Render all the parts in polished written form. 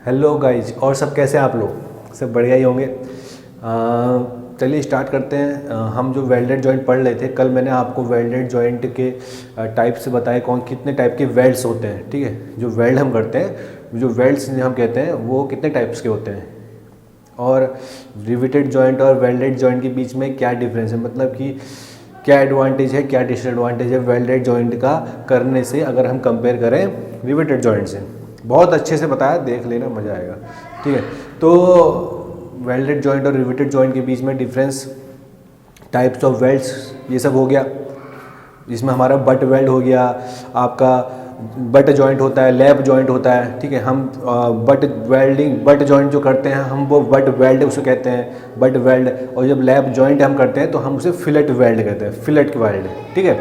Hello guys, और सब कैसे हैं आप लोग? सब बढ़िया ही होंगे। चलिए स्टार्ट करते हैं। हम जो वेल्डेड जॉइंट पढ़ रहे थे कल, मैंने आपको वेल्डेड जॉइंट के टाइप से बताए कौन कितने टाइप के वेल्ड्स होते हैं। ठीक है, जो वेल्ड हम करते हैं, जो वेल्ड्स हम कहते हैं, वो कितने टाइप्स के होते हैं, और रिवेटेड जॉइंट और वेल्डेड जॉइंट के बीच में क्या डिफरेंस है, मतलब कि क्या एडवांटेज है क्या डिसएडवांटेज है वेल्डेड जॉइंट का करने से, अगर हम कंपेयर करें रिवेटेड जॉइंट से। बहुत अच्छे से बताया, देख लेना, मज़ा आएगा। ठीक है, तो वेल्डेड जॉइंट और रिवेटेड जॉइंट के बीच में डिफरेंस, टाइप्स ऑफ वेल्ड्स, ये सब हो गया। जिसमें हमारा बट वेल्ड हो गया, आपका बट जॉइंट होता है, लैप जॉइंट होता है। ठीक है, हम बट जॉइंट जो करते हैं हम, वो बट वेल्ड उसे कहते हैं, बट वेल्ड। और जब लैप जॉइंट हम करते हैं तो हम उसे फिलेट वेल्ड कहते हैं, फिलेट वेल्ड। ठीक है,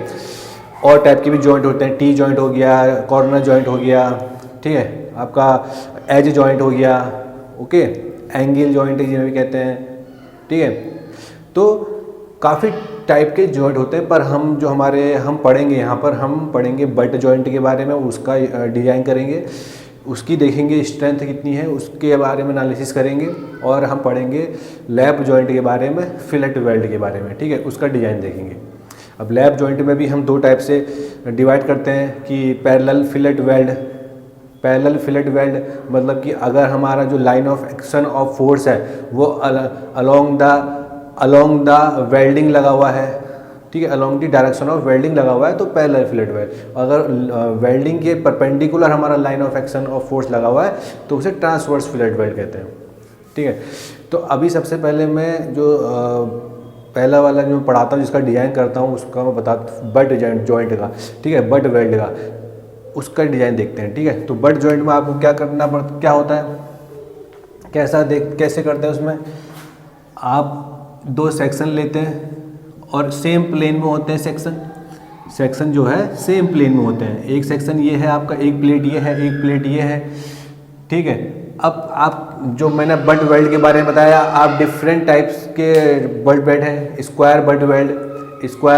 और टाइप के भी जॉइंट होते हैं, टी जॉइंट हो गया, कॉर्नर जॉइंट हो गया, ठीक है, आपका एज जॉइंट हो गया, ओके, एंगल जॉइंट जिन्हें भी कहते हैं। ठीक है, तो काफ़ी टाइप के जॉइंट होते हैं, पर हम पढ़ेंगे यहाँ पर, हम पढ़ेंगे बट जॉइंट के बारे में, उसका डिज़ाइन करेंगे, उसकी देखेंगे स्ट्रेंथ कितनी है, उसके बारे में एनालिसिस करेंगे। और हम पढ़ेंगे लैप जॉइंट के बारे में, फिलेट वेल्ड के बारे में। ठीक है, उसका डिज़ाइन देखेंगे। अब लैप जॉइंट में भी हम दो टाइप से डिवाइड करते हैं कि parallel fillet weld. Parallel fillet weld मतलब कि अगर हमारा जो line of action of force है वो अलोंग द वेल्डिंग लगा हुआ है, ठीक है, along the direction of welding लगा हुआ है, तो पैरेलल फिलेट वेल्ड। अगर वेल्डिंग के परपेंडिकुलर हमारा line of action of force लगा हुआ है तो उसे ट्रांसवर्स फिलेट वेल्ड कहते हैं। ठीक है, तो अभी सबसे पहले मैं जो पहला वाला जो पढ़ाता हूँ, जिसका डिज़ाइन करता हूँ, उसका मैं बताता बट जॉइंट का। ठीक है, बट वेल्ड का, उसका डिज़ाइन देखते हैं। ठीक है, तो बट जॉइंट में आपको क्या होता है, कैसे करते हैं। उसमें आप दो सेक्शन लेते हैं और सेम प्लेन में होते हैं। सेक्शन जो है सेम प्लेन में होते हैं। एक सेक्शन ये है आपका, एक प्लेट ये है, एक प्लेट ये है। ठीक है, अब आप जो मैंने बट वेल्ड के बारे में बताया, आप डिफरेंट टाइप्स के बट वेल्ड हैं। स्क्वायर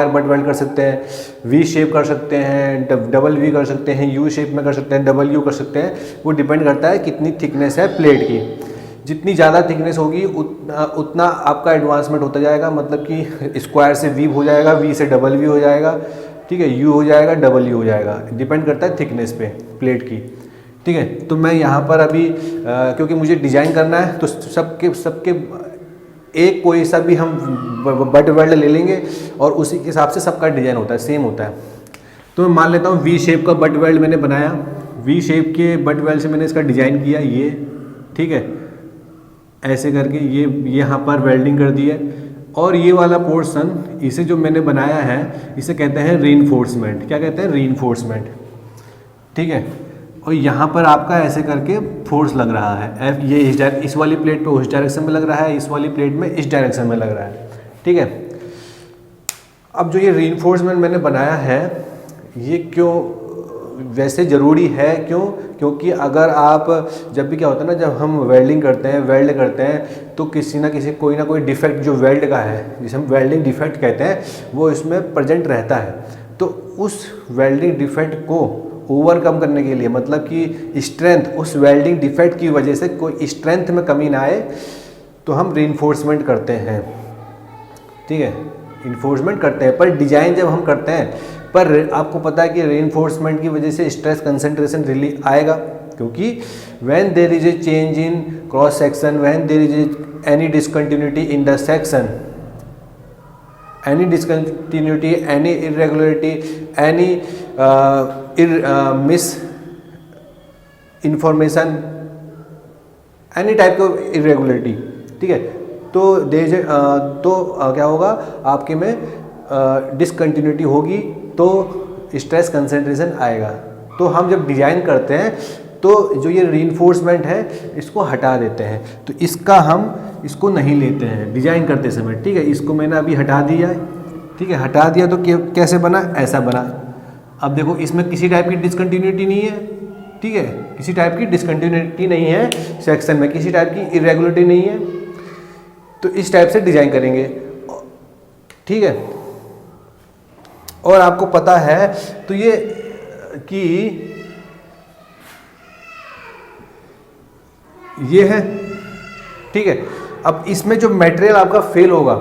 बट वेल्ड कर सकते हैं, वी शेप कर सकते हैं, डबल वी कर सकते हैं, यू शेप में कर सकते हैं, डबल यू कर सकते हैं। वो डिपेंड करता है कितनी थिकनेस है प्लेट की। जितनी ज़्यादा थिकनेस होगी उतना आपका एडवांसमेंट होता जाएगा, मतलब कि स्क्वायर से वी हो जाएगा, वी से डबल वी हो जाएगा, ठीक है, यू हो जाएगा, डबल यू हो जाएगा, डिपेंड करता है थिकनेस पे प्लेट की। ठीक है, तो मैं यहाँ पर अभी क्योंकि मुझे डिज़ाइन करना है तो सबके एक कोई सा भी हम बट वेल्ड ले लेंगे और उसी के हिसाब से सबका डिज़ाइन होता है, सेम होता है। तो मैं मान लेता हूँ वी शेप का बट वेल्ड मैंने बनाया, वी शेप के बट वेल्ड से मैंने इसका डिज़ाइन किया, ये ठीक है, ऐसे करके ये यहाँ पर वेल्डिंग कर दी है। और ये वाला पोर्शन, इसे जो मैंने बनाया है, इसे कहते हैं रीइंफोर्समेंट। क्या कहते हैं? रीइंफोर्समेंट। ठीक है, और यहाँ पर आपका ऐसे करके फोर्स लग रहा है, ये इस वाली प्लेट पे उस डायरेक्शन में लग रहा है, इस वाली प्लेट में इस डायरेक्शन में लग रहा है। ठीक है, अब जो ये रीइंफोर्समेंट मैंने बनाया है, ये क्यों वैसे ज़रूरी है, क्योंकि अगर आप जब भी क्या होता है ना, जब हम वेल्ड करते हैं तो किसी ना कोई डिफेक्ट जो वेल्ड का है, जिसे हम वेल्डिंग डिफेक्ट कहते हैं, वो इसमें प्रेजेंट रहता है। तो उस वेल्डिंग डिफेक्ट को ओवरकम करने के लिए, मतलब कि स्ट्रेंथ, उस वेल्डिंग डिफेक्ट की वजह से कोई स्ट्रेंथ में कमी ना आए, तो हम रीइंफोर्समेंट करते हैं। ठीक है, इन्फोर्समेंट करते हैं, पर डिजाइन जब हम करते हैं, पर आपको पता है कि रीइंफोर्समेंट की वजह से स्ट्रेस कंसंट्रेशन रिलीज आएगा, क्योंकि when there is a change in cross section, when there is any discontinuity in the section, any discontinuity, any irregularity, any miss information, any type of irregularity, ठीक है, तो क्या होगा आपके में डिसकंटिन्यूटी होगी, तो स्ट्रेस कंसंट्रेशन आएगा। तो हम जब डिज़ाइन करते हैं तो जो ये रीइंफोर्समेंट है इसको हटा देते हैं, तो इसको नहीं लेते हैं डिज़ाइन करते समय। ठीक है, इसको मैंने अभी हटा दिया है। ठीक है, हटा दिया तो कैसे बना, ऐसा बना। अब देखो, इसमें किसी टाइप की डिसकंटिन्यूटी नहीं है। ठीक है, किसी टाइप की डिसकंटिन्यूटी नहीं है, सेक्शन में किसी टाइप की इरेगुलरिटी नहीं है, तो इस टाइप से डिज़ाइन करेंगे। ठीक है, और आपको पता है तो ये कि ये है, ठीक है। अब इसमें जो मटेरियल आपका फेल होगा,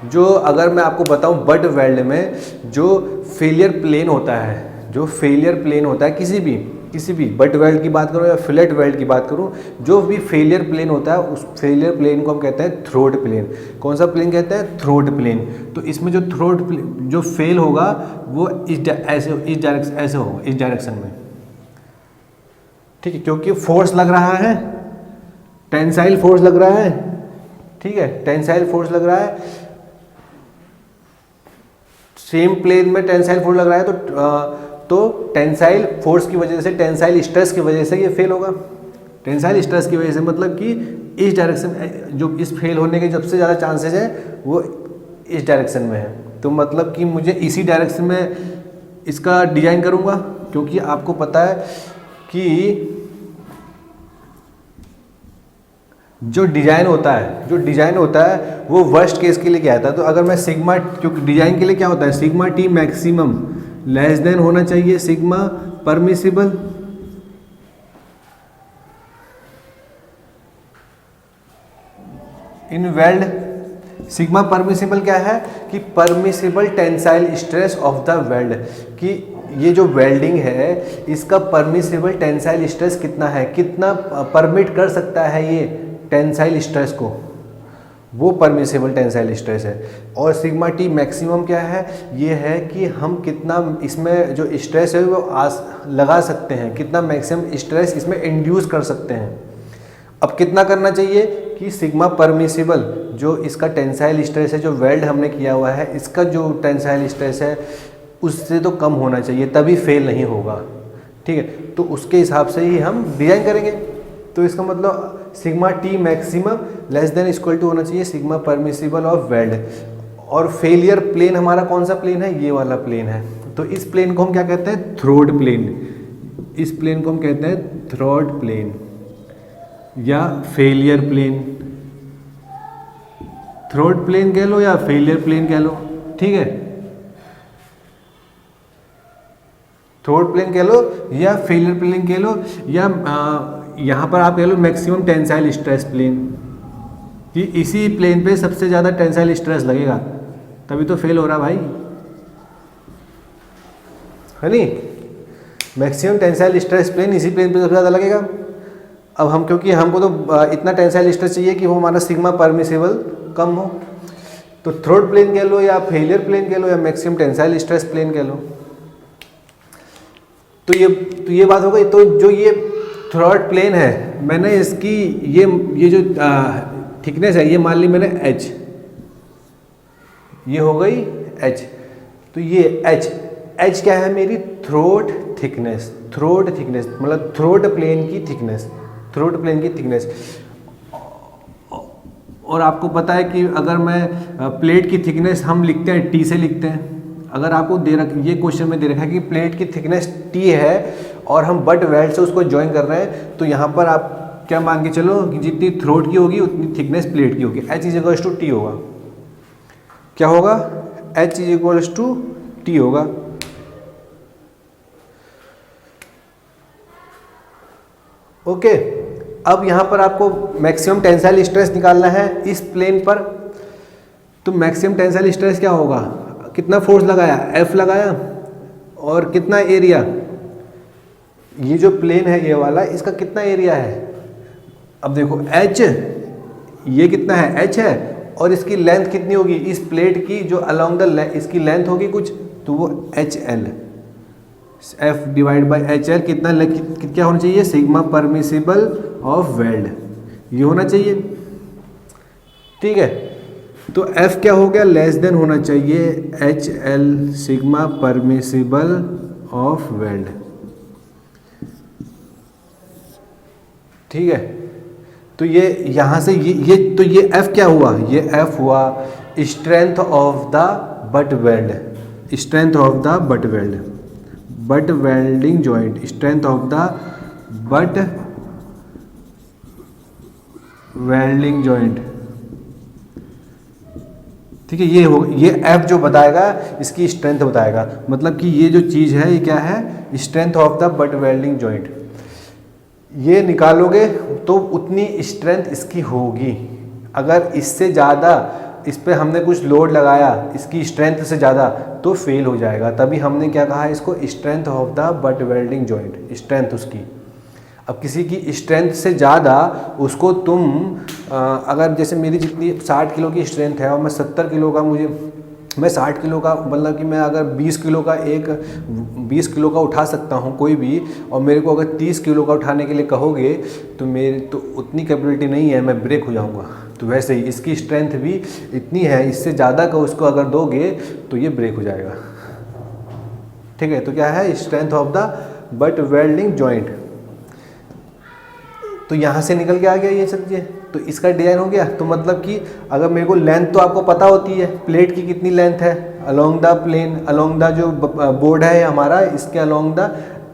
जो अगर मैं आपको बताऊं बट वेल्ड में जो फेलियर प्लेन होता है, जो फेलियर प्लेन होता है किसी भी बट वेल्ड की बात करूं या फिलेट वेल्ड की बात करूं, जो भी फेलियर प्लेन होता है उस फेलियर प्लेन को हम कहते हैं थ्रोट प्लेन। कौन सा प्लेन कहते हैं? Throat plane. तो इसमें जो थ्रोट जो फेल होगा वो इस डायरेक्शन होगा, इस डायरेक्शन में, ठीक है, क्योंकि फोर्स लग रहा है, टेंसाइल फोर्स लग रहा है, ठीक है, टेंसाइल फोर्स लग रहा है, सेम प्लेन में टेंसाइल फोर्स लग रहा है, तो टेंसाइल फोर्स की वजह से, टेंसाइल स्ट्रेस की वजह से ये फेल होगा। टेंसाइल स्ट्रेस की वजह से मतलब कि इस डायरेक्शन, जो इस फेल होने के सबसे ज़्यादा चांसेस है वो इस डायरेक्शन में है। तो मतलब कि मुझे इसी डायरेक्शन में इसका डिजाइन करूँगा, क्योंकि आपको पता है कि जो डिज़ाइन होता है वो वर्स्ट केस के लिए क्या आता है। तो अगर मैं सिग्मा, क्योंकि डिज़ाइन के लिए क्या होता है, sigma T maximum less than होना चाहिए सिग्मा परमिसिबल, इन वेल्ड। सिग्मा परमिसिबल क्या है कि permissible tensile stress of the weld, कि ये जो वेल्डिंग है इसका परमिसिबल टेंसाइल स्ट्रेस कितना है, कितना परमिट कर सकता है ये टेंसाइल स्ट्रेस को, वो परमिसिबल टेंसाइल स्ट्रेस है। और सिग्मा टी मैक्सिमम क्या है, ये है कि हम कितना इसमें जो स्ट्रेस है वो लगा सकते हैं, कितना मैक्सिमम स्ट्रेस इसमें इंड्यूस कर सकते हैं। अब कितना करना चाहिए कि सिग्मा परमिसिबल जो इसका टेंसाइल स्ट्रेस है, जो वेल्ड हमने किया हुआ है, इसका जो टेंसाइल स्ट्रेस है उससे तो कम होना चाहिए, तभी फेल नहीं होगा, ठीक है। तो उसके हिसाब से ही हम डिज़ाइन करेंगे। तो इसका मतलब sigma T maximum less than equal to होना चाहिए सिग्मा परमिसिबल ऑफ वेल्ड। और फेलियर प्लेन हमारा कौन सा प्लेन है, ये वाला प्लेन है। तो इस प्लेन को हम क्या कहते हैं, थ्रोट प्लेन। इस प्लेन को हम कहते हैं थ्रोट प्लेन या फेलियर प्लेन। थ्रोट प्लेन कह लो या फेलियर प्लेन कह लो, ठीक है, थ्रोट प्लेन कह लो या फेलियर प्लेन कह लो, या यहाँ पर आप कह लो मैक्सिमम टेंसाइल स्ट्रेस प्लेन, कि इसी प्लेन पे सबसे ज़्यादा टेंसाइल स्ट्रेस लगेगा, तभी तो फेल हो रहा भाई, है नहीं। मैक्सिमम टेंसाइल स्ट्रेस प्लेन इसी प्लेन पे सबसे ज़्यादा लगेगा। अब हम, क्योंकि हमको तो इतना टेंसाइल स्ट्रेस चाहिए कि वो हमारा सिग्मा परमिसिबल कम हो, तो थ्रोट प्लेन कह लो या फेलियर प्लेन कह लो या मैक्सिमम टेंसाइल स्ट्रेस प्लेन कह लो। तो ये बात हो गई। तो जो ये थ्रोट प्लेन है, मैंने इसकी ये जो थिकनेस है ये मान ली मैंने h, ये हो गई h। तो ये h क्या है मेरी, थ्रोट थिकनेस मतलब थ्रोट प्लेन की थिकनेस। और आपको पता है कि अगर मैं प्लेट की थिकनेस हम लिखते हैं t से लिखते हैं। अगर आपको ये क्वेश्चन में दे रखा है कि प्लेट की थिकनेस t है और हम बट वेल्ड से उसको ज्वाइन कर रहे हैं, तो यहाँ पर आप क्या मान के चलो कि जितनी थ्रोट की होगी उतनी थिकनेस प्लेट की होगी। h = t होगा। क्या होगा, h = t होगा। ओके, अब यहाँ पर आपको मैक्सिमम टेंसाइल स्ट्रेस निकालना है इस प्लेन पर। तो मैक्सिमम टेंसाइल स्ट्रेस क्या होगा, कितना फोर्स लगाया, F लगाया, और कितना एरिया, ये जो प्लेन है ये वाला, इसका कितना एरिया है। अब देखो h ये कितना है, h है, और इसकी लेंथ कितनी होगी इस प्लेट की, जो अलोंग द इसकी लेंथ होगी कुछ, तो वो HL, F/HL कितना क्या होना चाहिए, सिग्मा परमिसिबल ऑफ वेल्ड, ये होना चाहिए, ठीक है। तो F क्या हो गया, लेस देन होना चाहिए HL sigma permissible of weld, ठीक है। तो ये यहाँ से तो ये F क्या हुआ, ये F हुआ strength of the butt weld, strength of the butt weld, butt welding joint, strength of the butt welding joint, ठीक है। ये F जो बताएगा इसकी स्ट्रेंथ बताएगा, मतलब कि ये जो चीज़ है ये क्या है, strength of the butt welding joint. ये निकालोगे तो उतनी स्ट्रेंथ इसकी होगी। अगर इससे ज़्यादा इस पर हमने कुछ लोड लगाया इसकी स्ट्रेंथ से ज़्यादा तो फेल हो जाएगा। तभी हमने क्या कहा इसको, strength of the butt welding joint, strength उसकी। अब किसी की स्ट्रेंथ से ज़्यादा उसको तुम अगर जैसे मेरी जितनी 60 किलो की स्ट्रेंथ है और मैं 70 किलो का मैं 60 किलो का मतलब कि मैं अगर 20 किलो का 20 किलो का उठा सकता हूँ कोई भी, और मेरे को अगर 30 किलो का उठाने के लिए कहोगे तो मेरी तो उतनी कैपेबिलिटी नहीं है, मैं ब्रेक हो जाऊँगा। तो वैसे ही इसकी स्ट्रेंथ भी इतनी है, इससे ज़्यादा का उसको अगर दोगे तो ये ब्रेक हो जाएगा। ठीक है, तो क्या है strength of the butt welding joint. तो यहाँ से निकल के आ गया ये सब चीज़, तो इसका डिज़ाइन हो गया। तो मतलब कि अगर मेरे को लेंथ तो आपको पता होती है प्लेट की कितनी लेंथ है along the plane, along the जो बोर्ड है हमारा इसके अलोंग द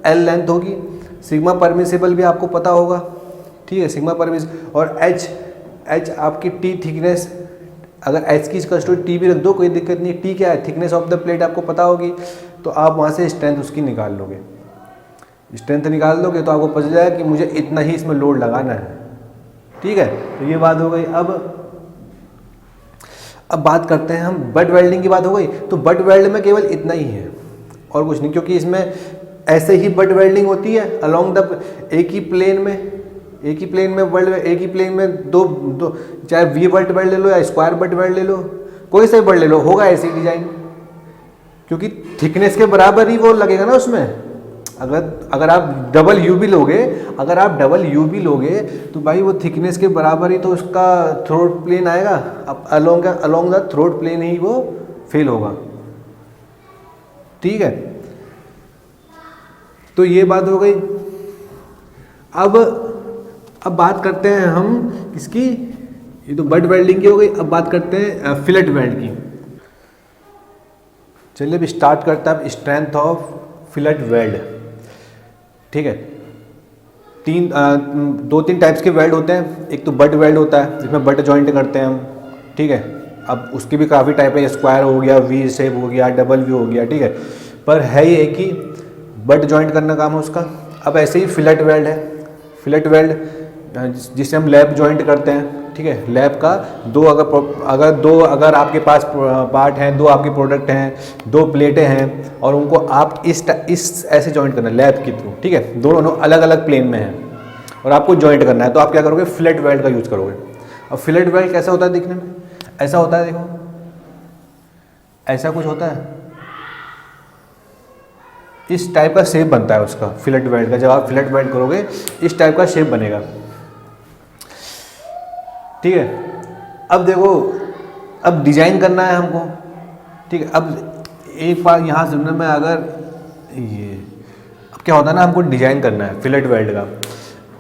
एल लेंथ होगी। सिग्मा परमिसिबल भी आपको पता होगा, ठीक है, सिग्मा परमिसिबल। और एच आपकी टी थिकनेस, अगर एच की स्क्वायर टी भी रख दो कोई दिक्कत नहीं। टी क्या है, थिकनेस ऑफ द प्लेट आपको पता होगी, तो आप वहाँ से स्ट्रेंथ उसकी निकाल लोगे। स्ट्रेंथ निकाल दोगे तो आपको पता जाएगा कि मुझे इतना ही इसमें लोड लगाना है। ठीक है, तो ये बात हो गई। अब बात करते हैं हम बट वेल्डिंग की बात हो गई। तो बट वेल्ड में केवल इतना ही है और कुछ नहीं, क्योंकि इसमें ऐसे ही बट वेल्डिंग होती है अलोंग द एक ही प्लेन में वेल्ड, एक ही प्लेन में दो चाहे वी बट वेल्ड ले लो या स्क्वायर बट वेल्ड ले लो, कोई सा बट ले लो, होगा ऐसी डिजाइन, क्योंकि थिकनेस के बराबर ही वो लगेगा ना उसमें। अगर आप डबल यू भी लोगे तो भाई वो थिकनेस के बराबर ही तो उसका थ्रोट प्लेन आएगा। अब अलोंग द थ्रोट प्लेन ही वो फेल होगा। ठीक है, तो ये बात हो गई। अब बात करते हैं हम इसकी, ये तो बट वेल्डिंग की हो गई। अब बात करते हैं फिलेट वेल्ड की। चलिए अब स्टार्ट करते हैं स्ट्रेंथ ऑफ फिलेट वेल्ड। ठीक है, दो तीन टाइप्स के वेल्ड होते हैं। एक तो बट वेल्ड होता है जिसमें बट जॉइंट करते हैं हम। ठीक है, अब उसकी भी काफ़ी टाइप है, स्क्वायर हो गया, वी शेप हो गया, डबल वी हो गया। ठीक है, पर है ही एक ही, बट जॉइंट करना काम है उसका। अब ऐसे ही फिलेट वेल्ड है। फिलेट वेल्ड जिसे हम लैप जॉइंट करते हैं। ठीक है, लैप का अगर आपके पास पार्ट हैं, दो आपके प्रोडक्ट हैं, दो प्लेटें हैं और उनको आप इस ऐसे जॉइंट करना है लैप के थ्रू। ठीक है, दोनों अलग अलग प्लेन में हैं और आपको जॉइंट करना है, तो आप क्या करोगे, फिलेट वेल्ड का यूज़ करोगे। अब फिलेट वेल्ड कैसा होता है दिखने में, ऐसा होता है, देखो ऐसा कुछ होता है, इस टाइप का शेप बनता है उसका फिलेट वेल्ड का। जब आप फिलेट वेल्ड करोगे इस टाइप का शेप बनेगा। ठीक है, अब देखो, अब डिजाइन करना है हमको। ठीक है, अब एक बार यहाँ सुनने में अगर ये अब क्या होता है ना, हमको डिजाइन करना है फिलेट वेल्ड का।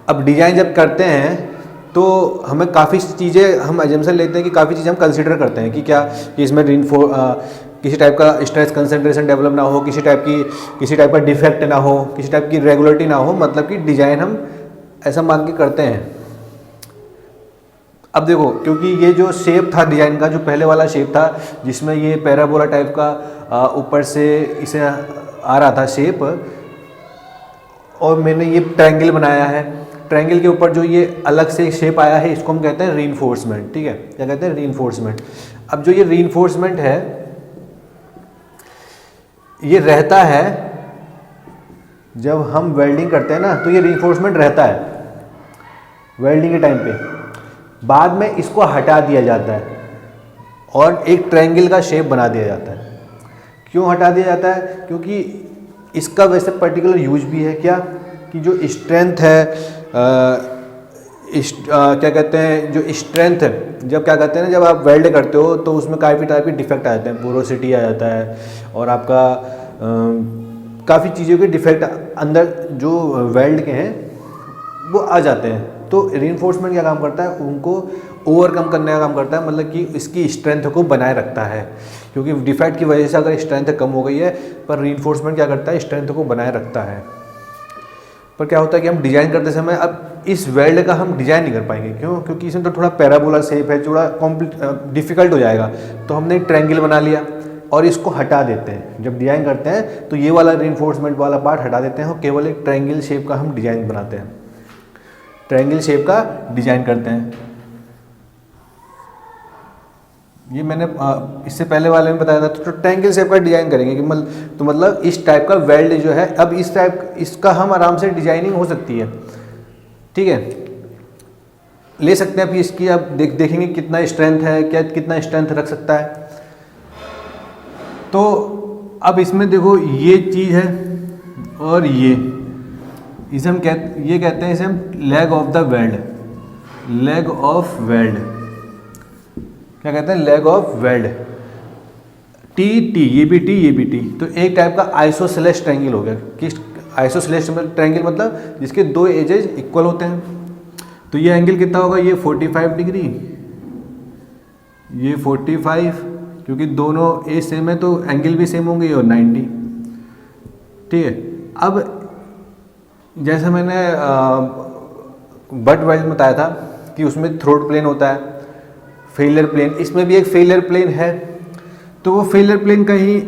अब डिजाइन जब करते हैं तो हमें काफ़ी चीज़ें, हम एजम्पशन लेते हैं कि काफ़ी चीज़ें हम कंसिडर करते हैं कि क्या कि इसमें किसी टाइप का स्ट्रेस कंसंट्रेशन डेवलप ना हो, किसी टाइप का डिफेक्ट ना हो, किसी टाइप की रेगुलरिटी ना हो, मतलब कि डिजाइन हम ऐसा मान के करते हैं। अब देखो, क्योंकि ये जो शेप था डिजाइन का, जो पहले वाला शेप था जिसमें ये पैराबोला टाइप का ऊपर से इसे आ रहा था शेप, और मैंने ये ट्रायंगल बनाया है। ट्रायंगल के ऊपर जो ये अलग से शेप आया है इसको हम कहते हैं रीइंफोर्समेंट। ठीक है, क्या कहते हैं, रीइंफोर्समेंट। अब जो ये रीइंफोर्समेंट है ये रहता है जब हम वेल्डिंग करते हैं ना, तो ये रीइंफोर्समेंट रहता है वेल्डिंग के टाइम पे। बाद में इसको हटा दिया जाता है और एक ट्रायंगल का शेप बना दिया जाता है। क्यों हटा दिया जाता है, क्योंकि इसका वैसे पर्टिकुलर यूज भी है क्या, कि जो स्ट्रेंथ है क्या कहते हैं, जो स्ट्रेंथ है, जब क्या कहते हैं ना, जब आप वेल्ड करते हो तो उसमें काफ़ी टाइप के डिफेक्ट आ जाते हैं, पोरोसिटी आ जाता है और आपका काफ़ी चीज़ों के डिफेक्ट अंदर जो वेल्ड के हैं वो आ जाते हैं। तो रीइंफोर्समेंट क्या काम करता है, उनको ओवरकम करने का काम करता है, मतलब कि इसकी स्ट्रेंथ को बनाए रखता है। क्योंकि डिफेक्ट की वजह से अगर स्ट्रेंथ कम हो गई है, पर रीइंफोर्समेंट क्या करता है, स्ट्रेंथ को बनाए रखता है। पर क्या होता है कि हम डिज़ाइन करते समय अब इस वेल्ड का हम डिज़ाइन नहीं कर पाएंगे। क्यों, क्योंकि इसमें तो थोड़ा पैराबोला शेप है, थोड़ा डिफ़िकल्ट हो जाएगा। तो हमने एक ट्रायंगल बना लिया और इसको हटा देते हैं। जब डिज़ाइन करते हैं तो ये वाला रीइंफोर्समेंट वाला पार्ट हटा देते हैं और केवल एक ट्रायंगल शेप का हम डिज़ाइन बनाते हैं। ट्रायंगल शेप का डिजाइन करते हैं। ये मैंने इससे पहले वाले में बताया था। तो ट्रायंगल शेप का डिजाइन करेंगे कि मतलब इस टाइप का वेल्ड जो है, अब इस टाइप इसका हम आराम से डिजाइनिंग हो सकती है, ठीक है, ले सकते हैं। अभी इसकी अब देखेंगे कितना स्ट्रेंथ है, क्या कितना स्ट्रेंथ रख सकता है। तो अब इसमें देखो ये चीज़ है और इसे हम ये कहते हैं, इसे हम leg of the weld, leg of weld, क्या कहते हैं, लेग ऑफ वेल्ड। टी ये भी टी। तो एक टाइप का आइसोसेलेस ट्रायंगल हो गया। किस आइसोसेलेस ट्रायंगल मतलब जिसके दो एजेस इक्वल होते हैं। तो ये एंगल कितना होगा, ये 45 डिग्री, ये 45, क्योंकि दोनों एज सेम है तो एंगल भी सेम होंगे, और 90, ठीक है। अब जैसा मैंने बट वेल्ड में बताया था कि उसमें थ्रोट प्लेन होता है, फेलियर प्लेन, इसमें भी एक फेलियर प्लेन है। तो वो फेलियर प्लेन कहीं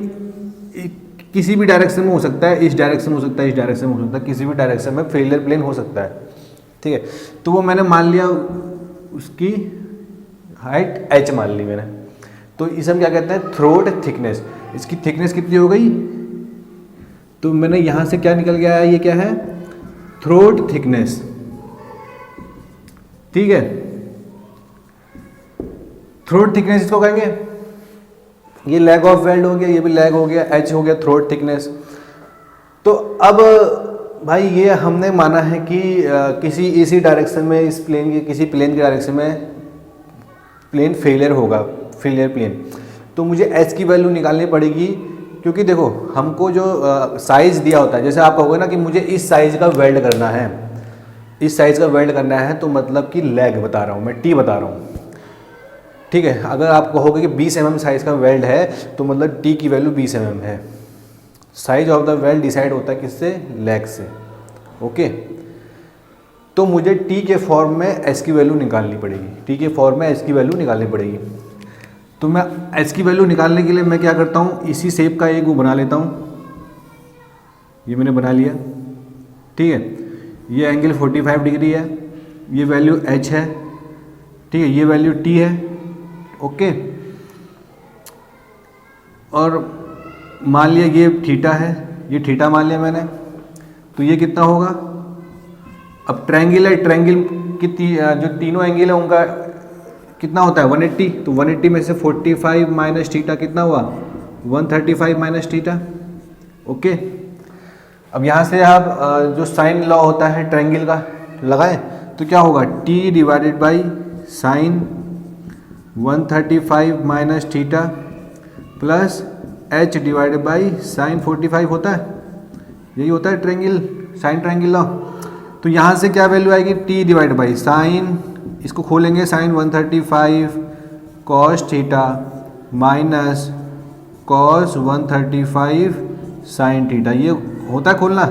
किसी भी डायरेक्शन में हो सकता है, इस डायरेक्शन में हो सकता है, इस डायरेक्शन में हो सकता है, किसी भी डायरेक्शन में फेलियर प्लेन हो सकता है, ठीक है। तो वो मैंने मान लिया, उसकी हाइट h मान ली मैंने। तो इसे हम क्या कहते हैं, थ्रोट थिकनेस। इसकी थिकनेस कितनी हो गई, तो मैंने यहाँ से क्या निकल गया है, ये क्या है, थ्रोट थिकनेस, ठीक है। थ्रोट थिकनेस इसको कहेंगे। ये लेग ऑफ वेल्ड हो गया, ये भी लेग हो गया, h हो गया थ्रोट थिकनेस। तो अब भाई ये हमने माना है कि किसी इसी डायरेक्शन में, इस प्लेन के किसी प्लेन के डायरेक्शन में प्लेन फेलियर होगा, फेलियर प्लेन। तो मुझे h की वैल्यू निकालनी पड़ेगी, क्योंकि देखो हमको जो साइज़ दिया होता है, जैसे आप कहोगे ना कि मुझे इस साइज़ का वेल्ड करना है, इस साइज़ का वेल्ड करना है, तो मतलब कि लेग बता रहा हूँ मैं, टी बता रहा हूँ, ठीक है। अगर आप कहोगे कि 20 mm साइज़ का वेल्ड है, तो मतलब टी की वैल्यू 20 mm है। Size of the weld decide होता है किससे, लेग से, ओके। तो मुझे टी के फॉर्म में एस की वैल्यू निकालनी पड़ेगी, टी के फॉर्म में एस की वैल्यू निकालनी पड़ेगी। तो मैं एस की वैल्यू निकालने के लिए मैं क्या करता हूँ, इसी शेप का एक वो बना लेता हूँ, ये मैंने बना लिया, ठीक है। ये एंगल 45 डिग्री है, ये वैल्यू एच है, ठीक है, ये वैल्यू टी है, ओके। और मान लिया ये थीटा है, ये थीटा मान लिया मैंने। तो ये कितना होगा, अब ट्रायंगल है, ट्रायंगल की जो तीनों एंगल है उनका कितना होता है, 180। तो 180 में से 45 माइनस थीटा कितना हुआ, 135 माइनस थीटा, ओके। अब यहाँ से आप जो साइन लॉ होता है ट्रायंगल का लगाएं, तो क्या होगा, t divided by sign 135 minus theta plus h divided by sign 45 होता है, यही होता है ट्रायंगल, साइन ट्रायंगल लॉ। तो यहाँ से क्या वैल्यू आएगी, t डिवाइडेड बाई साइन, इसको खोलेंगे, sine 135 cos theta minus cos 135 sine theta, ये होता है खोलना।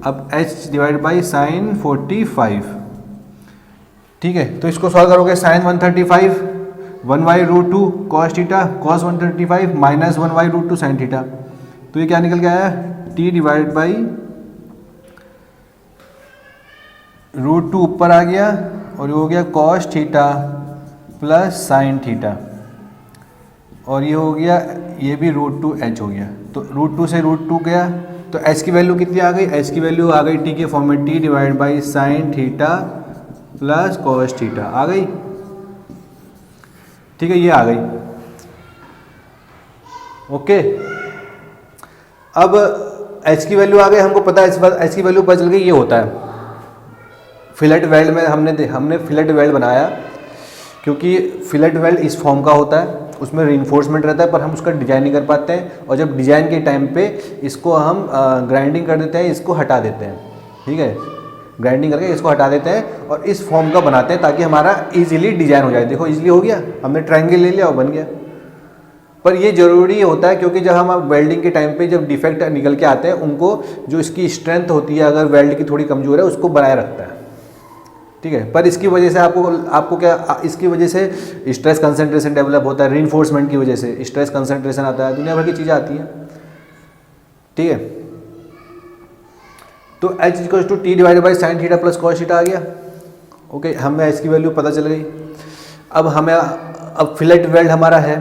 अब h डिवाइडेड बाई साइन 45, ठीक है। तो इसको सॉल्व करोगे, sine 135 1/√2 cos theta cos 135 minus 1/√2 sine theta. तो ये क्या निकल के आया, t डिवाइडेड बाई √2 ऊपर आ गया, और ये हो गया cos theta plus sine theta, और ये हो गया, ये भी √2h हो गया। तो √2 से √2 गया, तो h की वैल्यू कितनी आ गई, h की वैल्यू आ गई t के फॉर्म में, t divide by sine theta plus cos theta आ गई, ठीक है, ये आ गई, ओके। अब h की वैल्यू आ गई, हमको पता है h की वैल्यू पता चल गई, ये होता है फिलेट वेल्ड में। हमने फिलेट वेल्ड बनाया, क्योंकि फिलेट वेल्ड इस फॉर्म का होता है, उसमें रीइंफोर्समेंट रहता है, पर हम उसका डिजाइन नहीं कर पाते हैं, और जब डिजाइन के टाइम पे इसको हम ग्राइंडिंग कर देते हैं, इसको हटा देते हैं, ठीक है, ग्राइंडिंग करके इसको हटा देते हैं और इस फॉर्म का बनाते हैं, ताकि हमारा इजीली डिजाइन हो जाए। देखो इजीली हो गया, हमने ट्रायंगल ले लिया और बन गया। पर ये ज़रूरी होता है, क्योंकि जब हम वेल्डिंग के टाइम पे जब डिफेक्ट निकल के आते हैं, उनको जो इसकी स्ट्रेंथ होती है, अगर वेल्ड की थोड़ी कमज़ोर है, उसको बनाए रखता है, ठीक है। पर इसकी वजह से आपको क्या, इसकी वजह से स्ट्रेस कंसंट्रेशन डेवलप होता है, रीइंफोर्समेंट की वजह से स्ट्रेस कंसंट्रेशन आता है, दुनिया भर की चीज़ें आती हैं, ठीक है। तो h equal to T divided by sine theta plus cos theta आ गया, ओके, हमें इसकी वैल्यू पता चल गई। अब फिलेट वेल्ड हमारा है,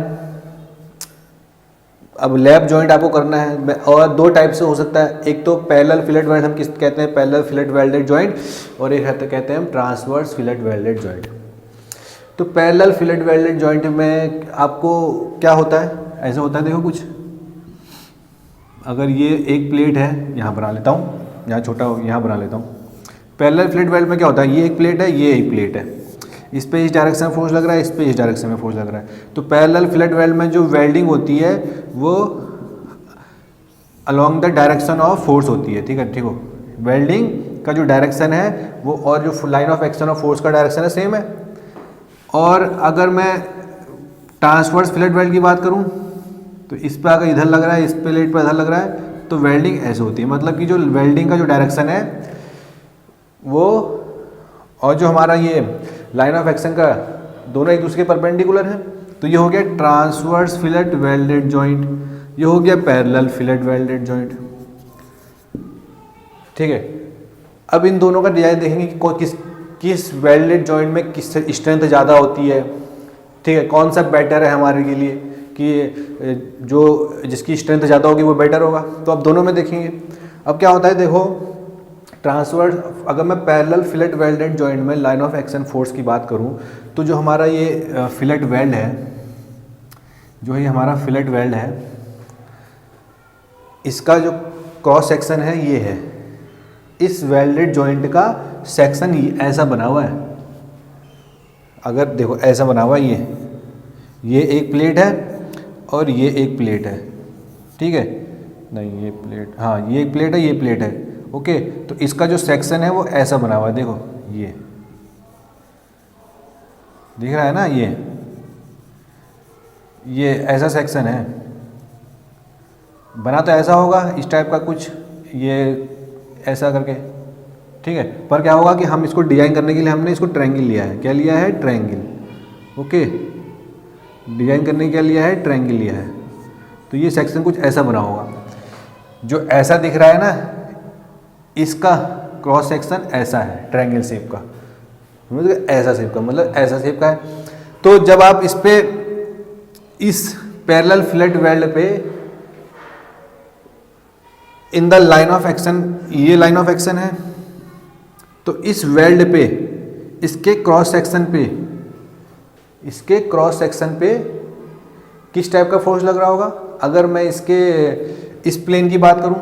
अब लैप जॉइंट आपको करना है, और दो टाइप से हो सकता है। एक तो पैरेलल फिलेट वेल्ड हम किस कहते हैं, पैरेलल फिलेट वेल्डेड जॉइंट, और एक कहते हैं हम ट्रांसवर्स फिलेट वेल्डेड जॉइंट। तो पैरेलल फिलेट वेल्डेड जॉइंट में आपको क्या होता है, ऐसा होता है, देखो कुछ, अगर ये एक प्लेट है, यहाँ बना लेता हूँ, यहाँ छोटा हो, यहाँ बना लेता हूँ। पैरेलल फिलेट वेल्ड में क्या होता है, ये एक प्लेट है, ये एक प्लेट है, इस पे इस डायरेक्शन में फोर्स लग रहा है, इस पे इस डायरेक्शन में फोर्स लग रहा है। तो पैरेलल फिलेट वेल्ड में जो वेल्डिंग होती है वो along the direction of force होती है, ठीक है, ठीक हो। वेल्डिंग का जो डायरेक्शन है वो, और जो line of action of force का डायरेक्शन है, सेम है। और अगर मैं ट्रांसवर्स फिलेट वेल्ड की बात करूं, तो इस पे अगर इधर लग रहा है, इस प्लेट पर इधर लग रहा है, तो वेल्डिंग ऐसे होती है। मतलब कि जो वेल्डिंग का जो डायरेक्शन है वो, और जो हमारा ये लाइन ऑफ एक्शन का, दोनों एक दूसरे के परपेंडिकुलर है। तो ये हो गया ट्रांसवर्स फिलेट वेल्डेड जॉइंट, ये हो गया पैरेलल फिलेट वेल्डेड जॉइंट, ठीक है। अब इन दोनों का डिजाइन देखेंगे कि किस वेल्डेड जॉइंट में किस स्ट्रेंथ ज़्यादा होती है, ठीक है, कौन सा बेटर है हमारे के लिए, कि जो जिसकी स्ट्रेंथ ज़्यादा होगी वो बेटर होगा। तो अब दोनों में देखेंगे। अब क्या होता है, देखो ट्रांसवर्स, अगर मैं पैरेलल फिलेट वेल्डेड जॉइंट में लाइन ऑफ एक्शन फोर्स की बात करूं, तो जो हमारा ये फिलेट वेल्ड है, जो ये हमारा फिलेट वेल्ड है, इसका जो क्रॉस सेक्शन है ये है, इस वेल्डेड जॉइंट का सेक्शन ऐसा बना हुआ है। अगर देखो ऐसा बना हुआ है, ये एक प्लेट है और ये एक प्लेट है, ठीक है, नहीं ये प्लेट, हाँ ये एक प्लेट है, ये प्लेट है, ओके। तो इसका जो सेक्शन है वो ऐसा बना हुआ है, देखो ये दिख रहा है ना, ये ऐसा सेक्शन है, बना तो ऐसा होगा, इस टाइप का कुछ, ये ऐसा करके, ठीक है। पर क्या होगा कि हम इसको डिजाइन करने के लिए हमने इसको ट्रायंगल लिया है। क्या लिया है, ट्रायंगल, ओके। डिजाइन करने के क्या लिया है, ट्रायंगल लिया है। तो ये सेक्शन कुछ ऐसा बना होगा, जो ऐसा दिख रहा है ना, इसका क्रॉस सेक्शन ऐसा है, ट्रायंगल शेप का, मतलब ऐसा शेप का, मतलब ऐसा शेप का है। तो जब आप इस पे, इस पैरेलल फिलेट वेल्ड पे, in the line of action, ये लाइन ऑफ एक्शन है, तो इस वेल्ड पे, इसके क्रॉस सेक्शन पे किस टाइप का फोर्स लग रहा होगा। अगर मैं इस प्लेन की बात करूं,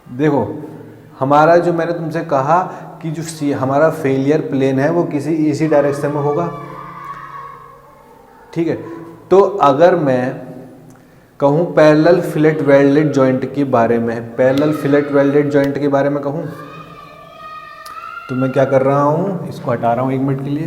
देखो हमारा जो मैंने तुमसे कहा कि जो हमारा फेलियर प्लेन है वो किसी इसी डायरेक्शन में होगा, ठीक है। तो अगर मैं कहूँ पैरेलल फिलेट वेल्डेड जॉइंट के बारे में, पैरेलल फिलेट वेल्डेड जॉइंट के बारे में कहूँ, तो मैं क्या कर रहा हूँ, इसको हटा रहा हूँ 1 मिनट के लिए।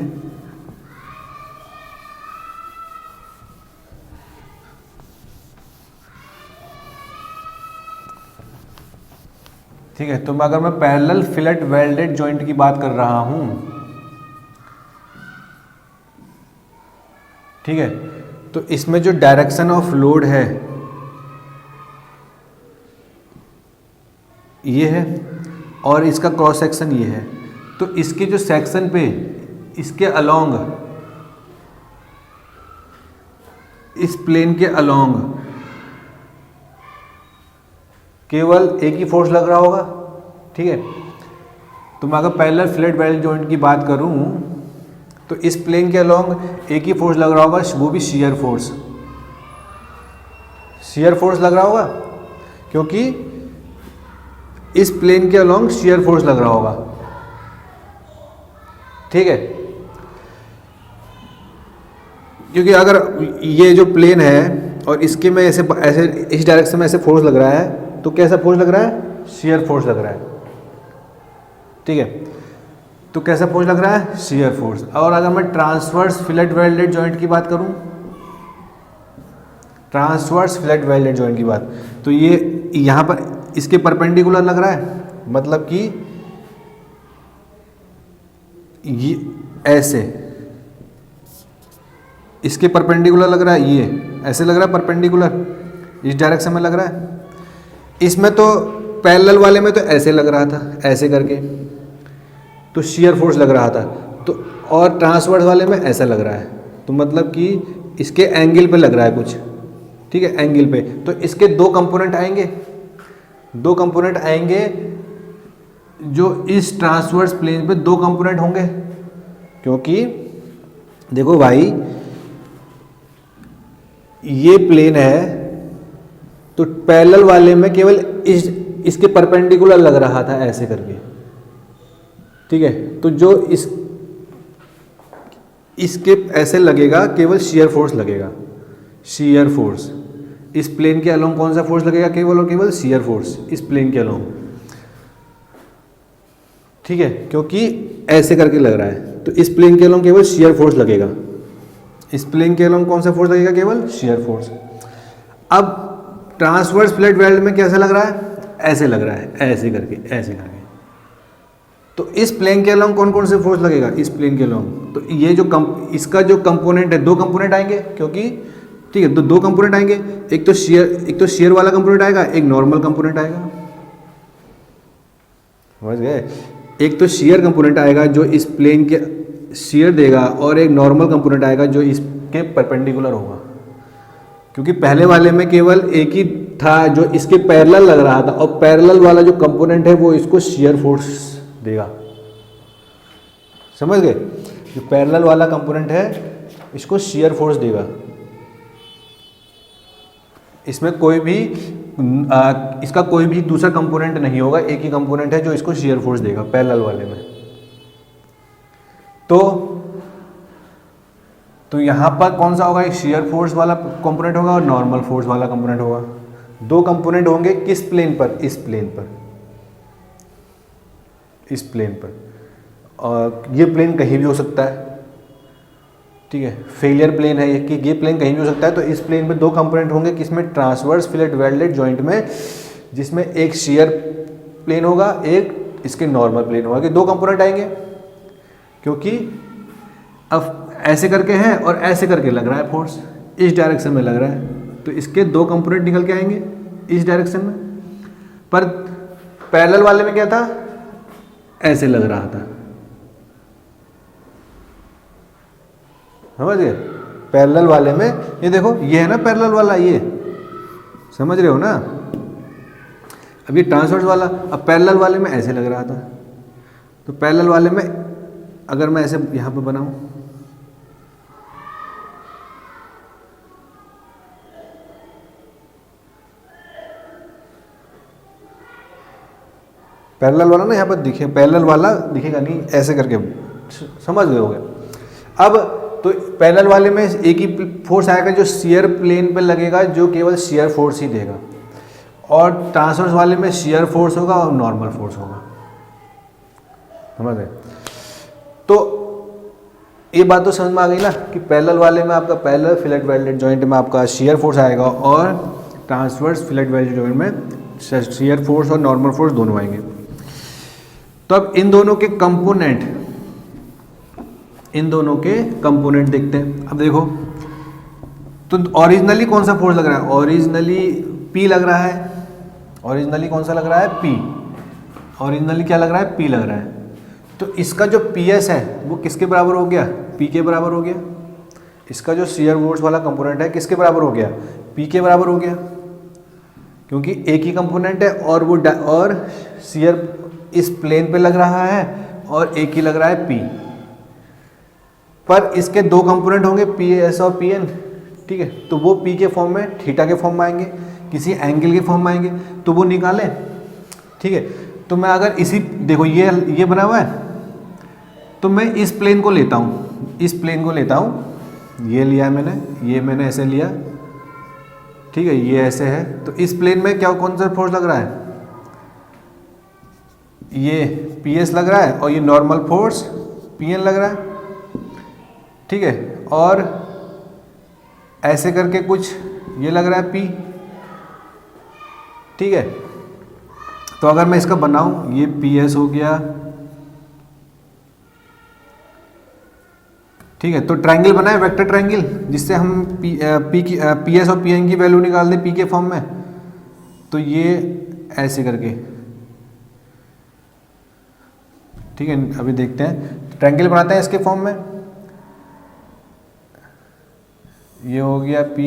ठीक है, तो अगर मैं पैरेलल फिलेट वेल्डेड जॉइंट की बात कर रहा हूँ, ठीक है, तो इसमें जो डायरेक्शन ऑफ लोड है ये है, और इसका क्रॉस सेक्शन ये है। तो इसके जो सेक्शन पे, इसके अलोंग, इस प्लेन के अलोंग केवल एक ही फोर्स लग रहा होगा, ठीक है। तो मैं अगर पैरेलल फिलेट वेल्डेड जॉइंट की बात करूं, तो इस प्लेन के अलोंग एक ही फोर्स लग रहा होगा, वो भी शियर फोर्स लग रहा होगा, क्योंकि इस प्लेन के अलोंग शियर फोर्स लग रहा होगा, ठीक है। क्योंकि अगर ये जो प्लेन है और इसके में ऐसे इस डायरेक्शन में ऐसे फोर्स लग रहा है, तो कैसा फोर्स लग रहा है, शियर फोर्स लग रहा है, ठीक है। तो कैसा फोर्स लग रहा है, शियर फोर्स। और अगर मैं ट्रांसवर्स फिलेट वेल्डेड जॉइंट की बात करूं, ट्रांसवर्स फिलेट वेल्डेड जॉइंट की बात, तो ये यहाँ पर इसके परपेंडिकुलर लग रहा है, मतलब कि ये ऐसे इसके परपेंडिकुलर लग रहा है, ये ऐसे लग रहा है परपेंडिकुलर, इस डायरेक्शन में लग रहा है। इसमें तो पैरेलल वाले में तो ऐसे लग रहा था, ऐसे करके तो शियर फोर्स लग रहा था, तो और ट्रांसवर्स वाले में ऐसा लग रहा है, तो मतलब कि इसके एंगल पे लग रहा है कुछ, ठीक है, एंगल पे। तो इसके दो कंपोनेंट आएंगे, दो कंपोनेंट आएंगे, जो इस ट्रांसवर्स प्लेन पे दो कंपोनेंट होंगे, क्योंकि देखो भाई ये प्लेन है, तो पैरेलल वाले में केवल इसके परपेंडिकुलर लग रहा था ऐसे करके, ठीक है। तो जो इसके ऐसे लगेगा, केवल शियर फोर्स लगेगा, शियर फोर्स इस प्लेन के अलोंग कौन सा फोर्स लगेगा, केवल और केवल शियर फोर्स इस प्लेन के अलोंग, ठीक है, क्योंकि ऐसे करके लग रहा है, तो इस प्लेन के अलोंग केवल शियर फोर्स लगेगा, इस प्लेन के अलोंग कौन सा फोर्स लगेगा, केवल शियर फोर्स। अब ट्रांसवर्स फ्लैट वेल्ड में कैसा लग रहा है, ऐसे लग रहा है, ऐसे करके, ऐसे करके। तो इस प्लेन के अलोंग कौन कौन से फोर्स लगेगा, इस प्लेन के अलोंग, तो ये जो इसका जो कंपोनेंट है, दो कंपोनेंट आएंगे, क्योंकि ठीक है, तो दो कंपोनेंट आएंगे, एक तो शेयर वाला कंपोनेंट आएगा, एक नॉर्मल कंपोनेंट आएगा, समझ गए। एक तो शेयर कंपोनेंट आएगा जो इस प्लेन के शेयर देगा, और एक नॉर्मल कंपोनेंट आएगा जो इसके परपेंडिकुलर होगा, क्योंकि पहले वाले में केवल एक ही था जो इसके पैरेलल लग रहा था, और पैरेलल वाला जो कंपोनेंट है वो इसको शेयर फोर्स देगा, समझ गए। जो पैरेलल वाला कंपोनेंट है इसको शेयर फोर्स देगा, इसमें कोई भी इसका कोई भी दूसरा कंपोनेंट नहीं होगा, एक ही कंपोनेंट है जो इसको शेयर फोर्स देगा पैरेलल वाले में। तो यहाँ पर कौन सा होगा, एक शेयर फोर्स वाला कंपोनेंट होगा और नॉर्मल फोर्स वाला कंपोनेंट होगा। दो कंपोनेंट होंगे किस प्लेन पर, इस प्लेन पर, इस प्लेन पर, और ये प्लेन कहीं भी हो सकता है, ठीक है, फेलियर प्लेन है ये, कि ये प्लेन कहीं भी हो सकता है। तो इस प्लेन पे दो कंपोनेंट होंगे, किसमें, ट्रांसवर्स फिलेट वेल्डेड जॉइंट में, जिसमें एक शेयर प्लेन होगा, एक इसके नॉर्मल प्लेन होगा, कि दो कंपोनेंट आएंगे, क्योंकि अब ऐसे करके है और ऐसे करके लग रहा है फोर्स, इस डायरेक्शन में लग रहा है, तो इसके दो कंपोनेंट निकल के आएंगे इस डायरेक्शन में। पर पैरेलल वाले में क्या था, ऐसे लग रहा था, समझ गए। पैरेलल वाले में ये देखो, ये है ना पैरेलल वाला, ये समझ रहे हो ना। अब ये ट्रांसवर्स वाला, अब पैरेलल वाले में ऐसे लग रहा था, तो पैरेलल वाले में अगर मैं ऐसे यहाँ पे बनाऊं, पैरेलल वाला ना यहाँ पर दिखे, पैरेलल वाला दिखेगा नहीं, ऐसे करके समझ गए होगे। अब तो पैरेलल वाले में एक ही फोर्स आएगा जो शियर प्लेन पे लगेगा, जो केवल शियर फोर्स ही देगा, और ट्रांसवर्स वाले में शियर फोर्स होगा और नॉर्मल फोर्स होगा, समझ गए। तो ये बात तो समझ में आ गई ना, कि पैरेलल वाले में आपका पैरेलल फिलेट वेल्डेड जॉइंट में आपका शियर फोर्स आएगा, और ट्रांसवर्स फिलेट वेल्डेड जॉइंट में शियर फोर्स और नॉर्मल फोर्स दोनों आएंगे। तो अब इन दोनों के कंपोनेंट देखते हैं। अब देखो, तो ओरिजिनली कौन सा फोर्स लग रहा है, ओरिजिनली P लग रहा है, ओरिजिनली कौन सा लग रहा है, P, ओरिजिनली क्या लग रहा है, P लग रहा है। तो इसका जो PS है वो किसके बराबर हो गया, P के बराबर हो गया। इसका जो शियर फोर्स वाला कंपोनेंट है किसके बराबर हो गया, P के बराबर हो गया, क्योंकि एक ही कंपोनेंट है, और वो और शियर इस प्लेन पे लग रहा है, और एक ही लग रहा है P। पर इसके दो कंपोनेंट होंगे PS और PN, ठीक है, तो वो P के फॉर्म में, थीटा के फॉर्म में आएंगे, किसी एंगल के फॉर्म में आएंगे, तो वो निकालें, ठीक है। तो मैं अगर इसी, देखो ये बना हुआ है, तो मैं इस प्लेन को लेता हूँ, इस प्लेन को लेता हूँ, ये लिया है मैंने, ये मैंने ऐसे लिया, ठीक है, ये ऐसे है। तो इस प्लेन में क्या, कौन सा फोर्स लग रहा है, ये PS लग रहा है, और ये नॉर्मल फोर्स PN लग रहा है, ठीक है, और ऐसे करके कुछ ये लग रहा है P, ठीक है। तो अगर मैं इसका बनाऊं, ये PS हो गया, ठीक है। तो ट्रायंगल बनाए, वेक्टर ट्रायंगल, जिससे हम PS और PN की वैल्यू निकाल दें P के फॉर्म में। तो ये ऐसे करके ठीक है, अभी देखते हैं ट्रायंगल बनाते हैं इसके फॉर्म में। ये हो गया P,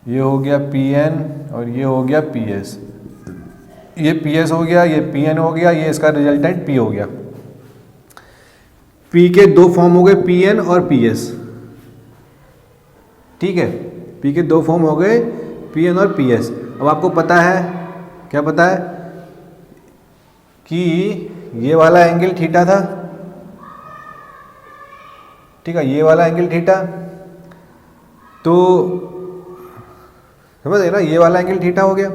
ये हो गया PN और ये हो गया PS। ये PS हो गया, ये PN हो गया, ये इसका रिजल्टेंट P हो गया। P के दो फॉर्म हो गए, PN और PS। ठीक है, P के दो फॉर्म हो गए, PN और PS। अब आपको पता है, क्या पता है कि ये वाला एंगल थीटा था, ठीक है, ये वाला एंगल थीटा, तो समझ गए ना, ये वाला एंगल थीटा हो गया।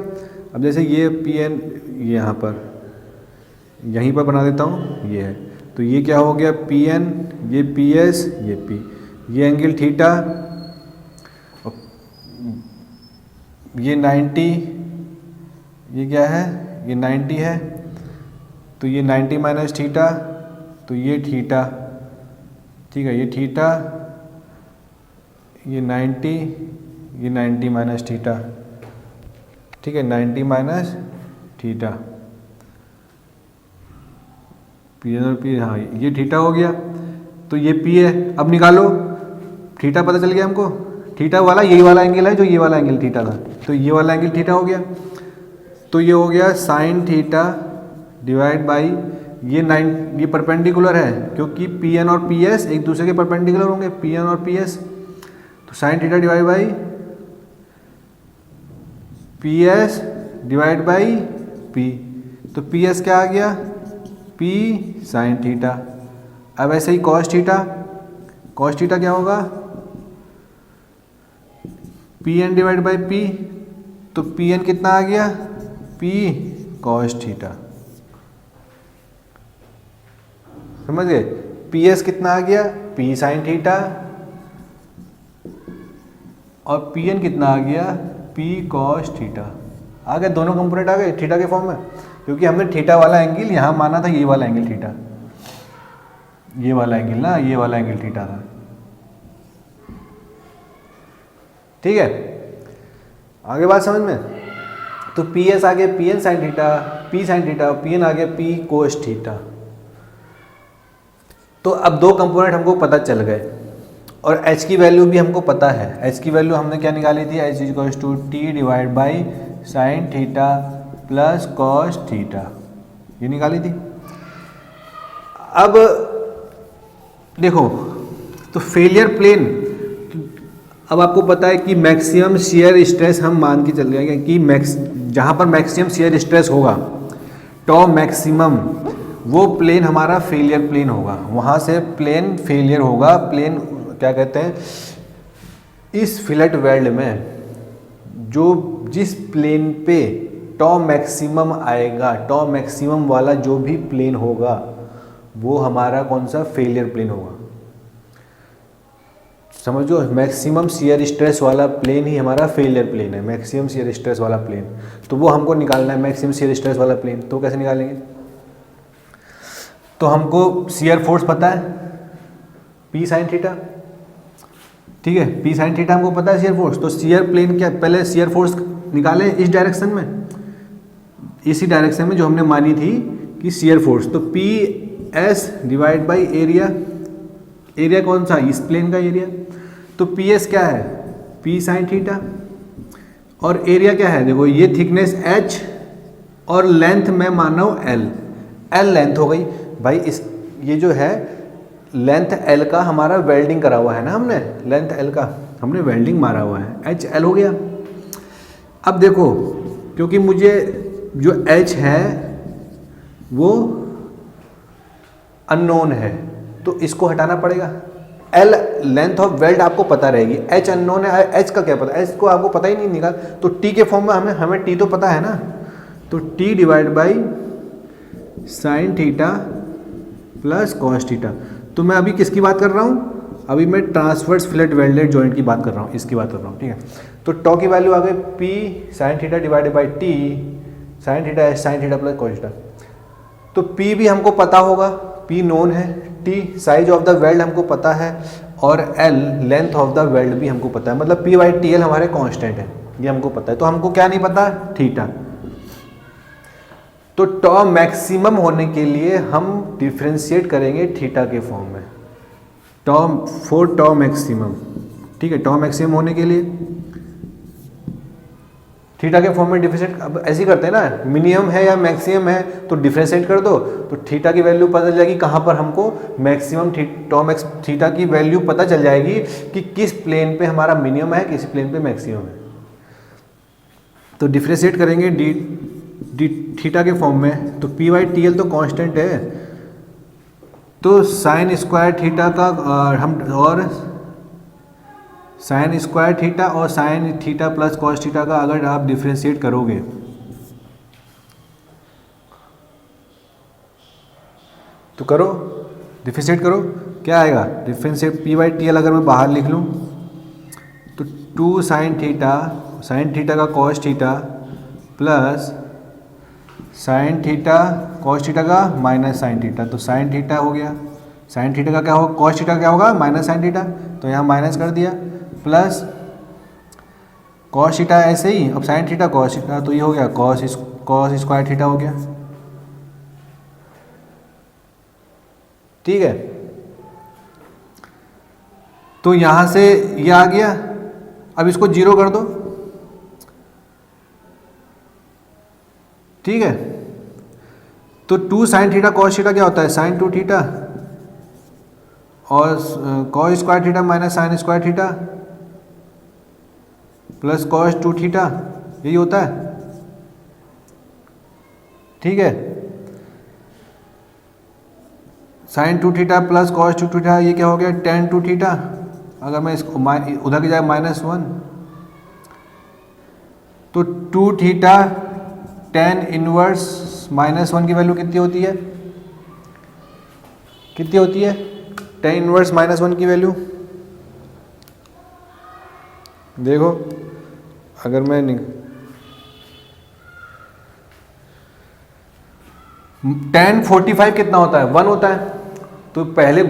अब जैसे ये PN यहाँ पर, यहीं पर बना देता हूँ, ये है, तो ये क्या हो गया PN, ये PS, ये P, ये एंगल थीटा, ये 90, ये क्या है, ये 90 है, तो ये 90 माइनस थीटा, तो ये थीटा, ठीक है, ये थीटा, ये 90, ये 90 माइनस थीटा, ठीक है, 90 माइनस थीटा, P और P, हाँ ये थीटा हो गया, तो ये P है। अब निकालो, थीटा पता चल गया हमको, थीटा वाला यही वाला एंगल है जो ये वाला एंगल थीटा था, तो ये वाला एंगल थीटा हो गया, तो ये हो गया साइन थीटा डिवाइड बाई ये परपेंडिकुलर है क्योंकि PN और PS एक दूसरे के परपेंडिकुलर होंगे, PN और PS, तो sine theta divide by PS divide by P, तो PS क्या आ गया, P साइन थीटा। अब ऐसे ही कॉस थीटा, कॉस थीटा क्या होगा, PN डिवाइड बाई P, तो PN कितना आ गया, P कॉस थीटा। समझ गए, PS कितना आ गया, P साइन थीटा, और PN कितना आ गया, P कॉस थीटा। आ गए, दोनों कंपोनेंट आ गए थीटा के फॉर्म में, क्योंकि हमने थीटा वाला एंगल यहाँ माना था, ये वाला एंगल थीटा, ये वाला एंगल ना, ये वाला एंगल थीटा था। ठीक है, आगे बात समझ में। तो PS आ गया PN sine theta, P sine theta, PN आ गया P कोस थीटा। तो अब दो कंपोनेंट हमको पता चल गए और h की वैल्यू भी हमको पता है। h की वैल्यू हमने क्या निकाली थी, h equals to T divide by sine theta plus cos theta, ये निकाली थी। अब देखो, तो फेलियर प्लेन, अब आपको पता है कि मैक्सिमम शियर स्ट्रेस हम मान के चल रहे हैं कि जहाँ पर मैक्सिमम शियर स्ट्रेस होगा, टॉ मैक्सिमम, वो प्लेन हमारा फेलियर प्लेन होगा, वहाँ से प्लेन फेलियर होगा। प्लेन क्या कहते हैं, इस फिलेट वेल्ड में जो जिस प्लेन पे टॉ मैक्सिमम आएगा, टॉ मैक्सिमम वाला जो भी प्लेन होगा वो हमारा कौन सा, फेलियर प्लेन होगा। समझो, मैक्सिमम शियर स्ट्रेस वाला प्लेन ही हमारा फेलियर प्लेन है, मैक्सिमम शियर स्ट्रेस वाला प्लेन। तो वो हमको निकालना है, मैक्सिमम शियर स्ट्रेस वाला प्लेन। तो कैसे निकालेंगे, तो हमको शियर फोर्स पता है P साइन थीटा, ठीक है, P साइन थीटा हमको पता है शियर फोर्स। तो शियर प्लेन क्या, पहले शियर फोर्स निकाले इस डायरेक्शन में, इसी डायरेक्शन में जो हमने मानी थी कि शियर फोर्स, तो PS divide by area, area कौन सा, इस प्लेन का एरिया, तो PS क्या है, P साइन थीटा, और एरिया क्या है, देखो ये थिकनेस H और लेंथ मैं मान रहा हूँ L लेंथ हो गई भाई। इस ये जो है लेंथ L का हमारा वेल्डिंग करा हुआ है ना, हमने लेंथ L का हमने वेल्डिंग मारा हुआ है, HL हो गया। अब देखो, क्योंकि मुझे जो H है वो अननोन है तो इसको हटाना पड़ेगा। L लेंथ ऑफ वेल्ड आपको पता रहेगी, H अननोन है, H का क्या पता, H को आपको पता ही नहीं निकाल। तो T के फॉर्म में हमें T तो पता है ना, तो T divide by sine theta plus cos theta. तो मैं अभी किसकी बात कर रहा हूँ, अभी मैं ट्रांसवर्स फिलेट वेल्डेड जॉइंट की बात कर रहा हूँ, इसकी बात कर रहा हूँ, ठीक है। तो टॉ की वैल्यू आ गई P sine theta divided by T sine theta sine theta plus cos theta. तो P भी हमको पता होगा, P नोन है, T size of the weld हमको पता है, और L length of the weld भी हमको पता है, मतलब P बाई TL हमारे कांस्टेंट है, ये हमको पता है। तो हमको क्या नहीं पता, थीटा। तो टॉ मैक्सिमम होने के लिए हम डिफ्रेंशिएट करेंगे थीटा के फॉर्म में, टॉ मैक्सिमम, ठीक है। टॉ मैक्सिमम होने के लिए थीटा के फॉर्म में डिफ्रेंशिएट, अब ऐसे ही करते हैं ना, मिनिमम है या मैक्सिमम है तो डिफ्रेंशिएट कर दो, तो थीटा की वैल्यू पता चल जाएगी कहाँ पर हमको मैक्सिमम, थीटा की वैल्यू पता चल जाएगी कि किस प्लेन पे हमारा मिनिमम है, किस प्लेन पे मैक्सिमम है। तो डिफ्रेंशिएट करेंगे डी थीटा के फॉर्म में, तो पी बाई टी एल तो कांस्टेंट है, तो साइन स्क्वायर थीटा का हम और साइन स्क्वायर थीटा और sign theta plus cos theta का अगर आप डिफ्रेंशिएट करोगे तो करो, डिफ्रेंशिएट करो, क्या आएगा, differentiate P by T L अगर मैं बाहर लिख लूँ तो 2 साइन थीटा का cos theta plus sine theta cos theta का माइनस साइन थीटा, तो साइन थीटा हो गया, साइन थीटा का क्या होगा, कॉस थीटा क्या होगा, माइनस साइन थीटा, तो यहाँ माइनस कर दिया, प्लस कॉस थीटा ऐसे ही, अब साइन थीटा कॉस थीटा, तो ये हो गया कॉस स्क्वायर थीटा हो गया, ठीक है। तो यहाँ से ये आ गया, अब इसको जीरो कर दो, ठीक है। तो 2 साइन थीटा कॉस थीटा क्या होता है, साइन 2 थीटा, और cos square theta minus sine square theta plus cos 2 theta, यही होता है, ठीक है। Sine 2 theta plus cos 2 theta, ये क्या हो गया, tan 2 थीटा, अगर मैं इसको उधर की जाए -1, तो 2 थीटा tan इनवर्स -1 की वैल्यू कितनी होती है, कितनी होती है, tan इनवर्स -1 की वैल्यू देखो, अगर मैं tan 45 कितना होता है, 1 होता है, तो पहले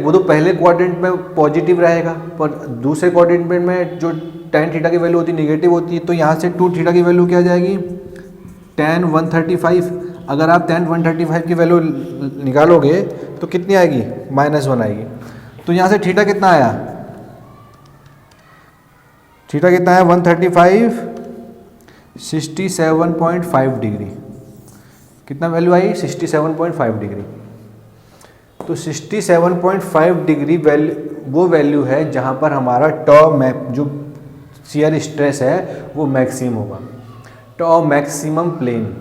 क्वाड्रेंट में पॉजिटिव रहेगा, पर दूसरे क्वाड्रेंट में जो tan थीटा की वैल्यू होती है निगेटिव होती है, तो यहाँ से 2 थीटा की वैल्यू क्या आ जाएगी, tan 135, अगर आप tan 135 की वैल्यू निकालोगे तो कितनी आएगी, -1 आएगी, तो यहाँ से थीटा कितना आया, थीटा कितना है 135, 67.5 डिग्री, कितना वैल्यू आई, 67.5 डिग्री, तो 67.5 डिग्री वो वैल्यू है जहाँ पर हमारा जो शियर स्ट्रेस है वो मैक्सिमम होगा, टॉ मैक्सिमम प्लेन,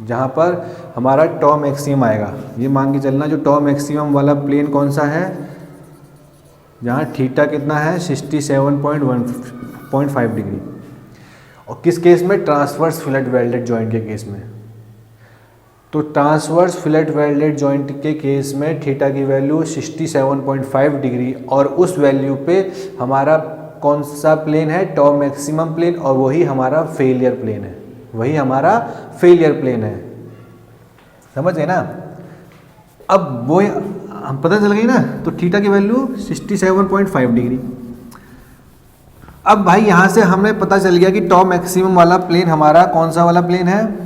जहाँ पर हमारा टॉ मैक्सिमम आएगा। ये मान के चलना जो टॉ मैक्सिमम वाला प्लेन कौन सा है, जहाँ थीटा कितना है 67.5 डिग्री, और किस केस में, ट्रांसवर्स फिलेट वेल्डेड जॉइंट के केस में। तो ट्रांसवर्स फिलेट वेल्डेड जॉइंट के केस में थीटा की वैल्यू 67.5 डिग्री, और उस वैल्यू पे हमारा कौन सा प्लेन है, टॉ मैक्सिमम प्लेन, और वही हमारा फेलियर प्लेन है, वही हमारा फेलियर प्लेन है, समझ गए ना। अब वो हम पता चल गई ना, तो थीटा की वैल्यू 67.5 डिग्री। अब भाई यहाँ से हमें पता चल गया कि टॉ मैक्सिमम वाला प्लेन हमारा कौन सा वाला प्लेन है,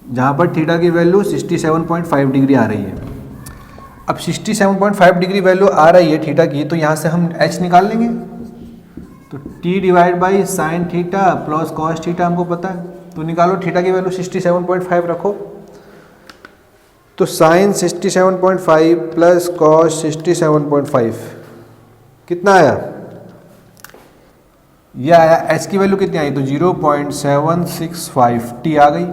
जहाँ पर थीटा की वैल्यू 67.5 डिग्री आ रही है। अब 67.5 डिग्री वैल्यू आ रही है थीटा की, तो यहाँ से हम h निकाल लेंगे, तो t divide by sine theta plus cos theta हमको पता है, तो निकालो थीटा की वैल्यू 67.5 रखो, तो साइन 67.5 प्लस कॉस 67.5 कितना आया, ये आया, h की वैल्यू कितनी आई, तो 0.765 t आ गई,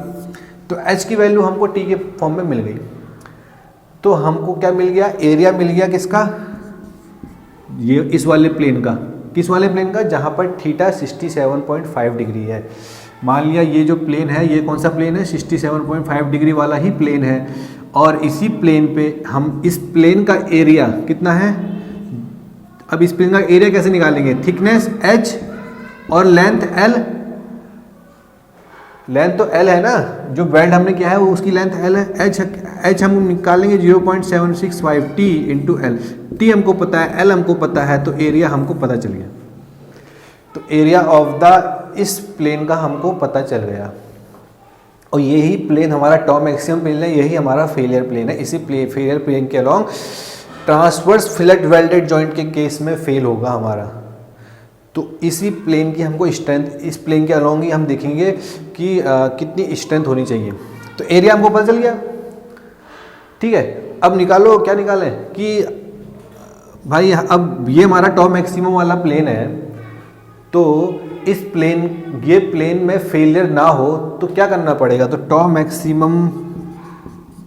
तो h की वैल्यू हमको t के फॉर्म में मिल गई। तो हमको क्या मिल गया, एरिया मिल गया किसका, ये इस वाले प्लेन का, किस वाले प्लेन का, जहाँ पर थीटा 67.5 डिग्री है। मान लिया ये जो प्लेन है ये कौन सा प्लेन है, 67.5 डिग्री वाला ही प्लेन है, और इसी प्लेन पे हम इस प्लेन का एरिया कितना है, अब इस प्लेन का एरिया कैसे निकालेंगे, थिकनेस h और लेंथ l, लेंथ तो l है ना, जो वेल्ड हमने किया है वो उसकी लेंथ l है, h हम निकालेंगे 0.765 t इंटू एल, t हमको पता है, l हमको पता है, तो एरिया हमको पता चल गया। तो एरिया ऑफ द इस प्लेन का हमको पता चल गया, और यही प्लेन हमारा टॉप मैक्सिमम प्लेन है, यही हमारा फेलियर प्लेन है। इसी फेलियर प्लेन के along transverse fillet welded joint के केस में फेल होगा हमारा। तो इसी प्लेन की हमको स्ट्रेंथ, इस प्लेन के अलॉन्ग ही हम देखेंगे कि कितनी स्ट्रेंथ होनी चाहिए। तो एरिया हमको पता चल गया, ठीक है। अब निकालो, क्या निकालें कि भाई अब ये हमारा टॉप मैक्सिमम वाला प्लेन है, तो इस प्लेन, ये प्लेन में फेलियर ना हो तो क्या करना पड़ेगा, तो टॉप मैक्सिमम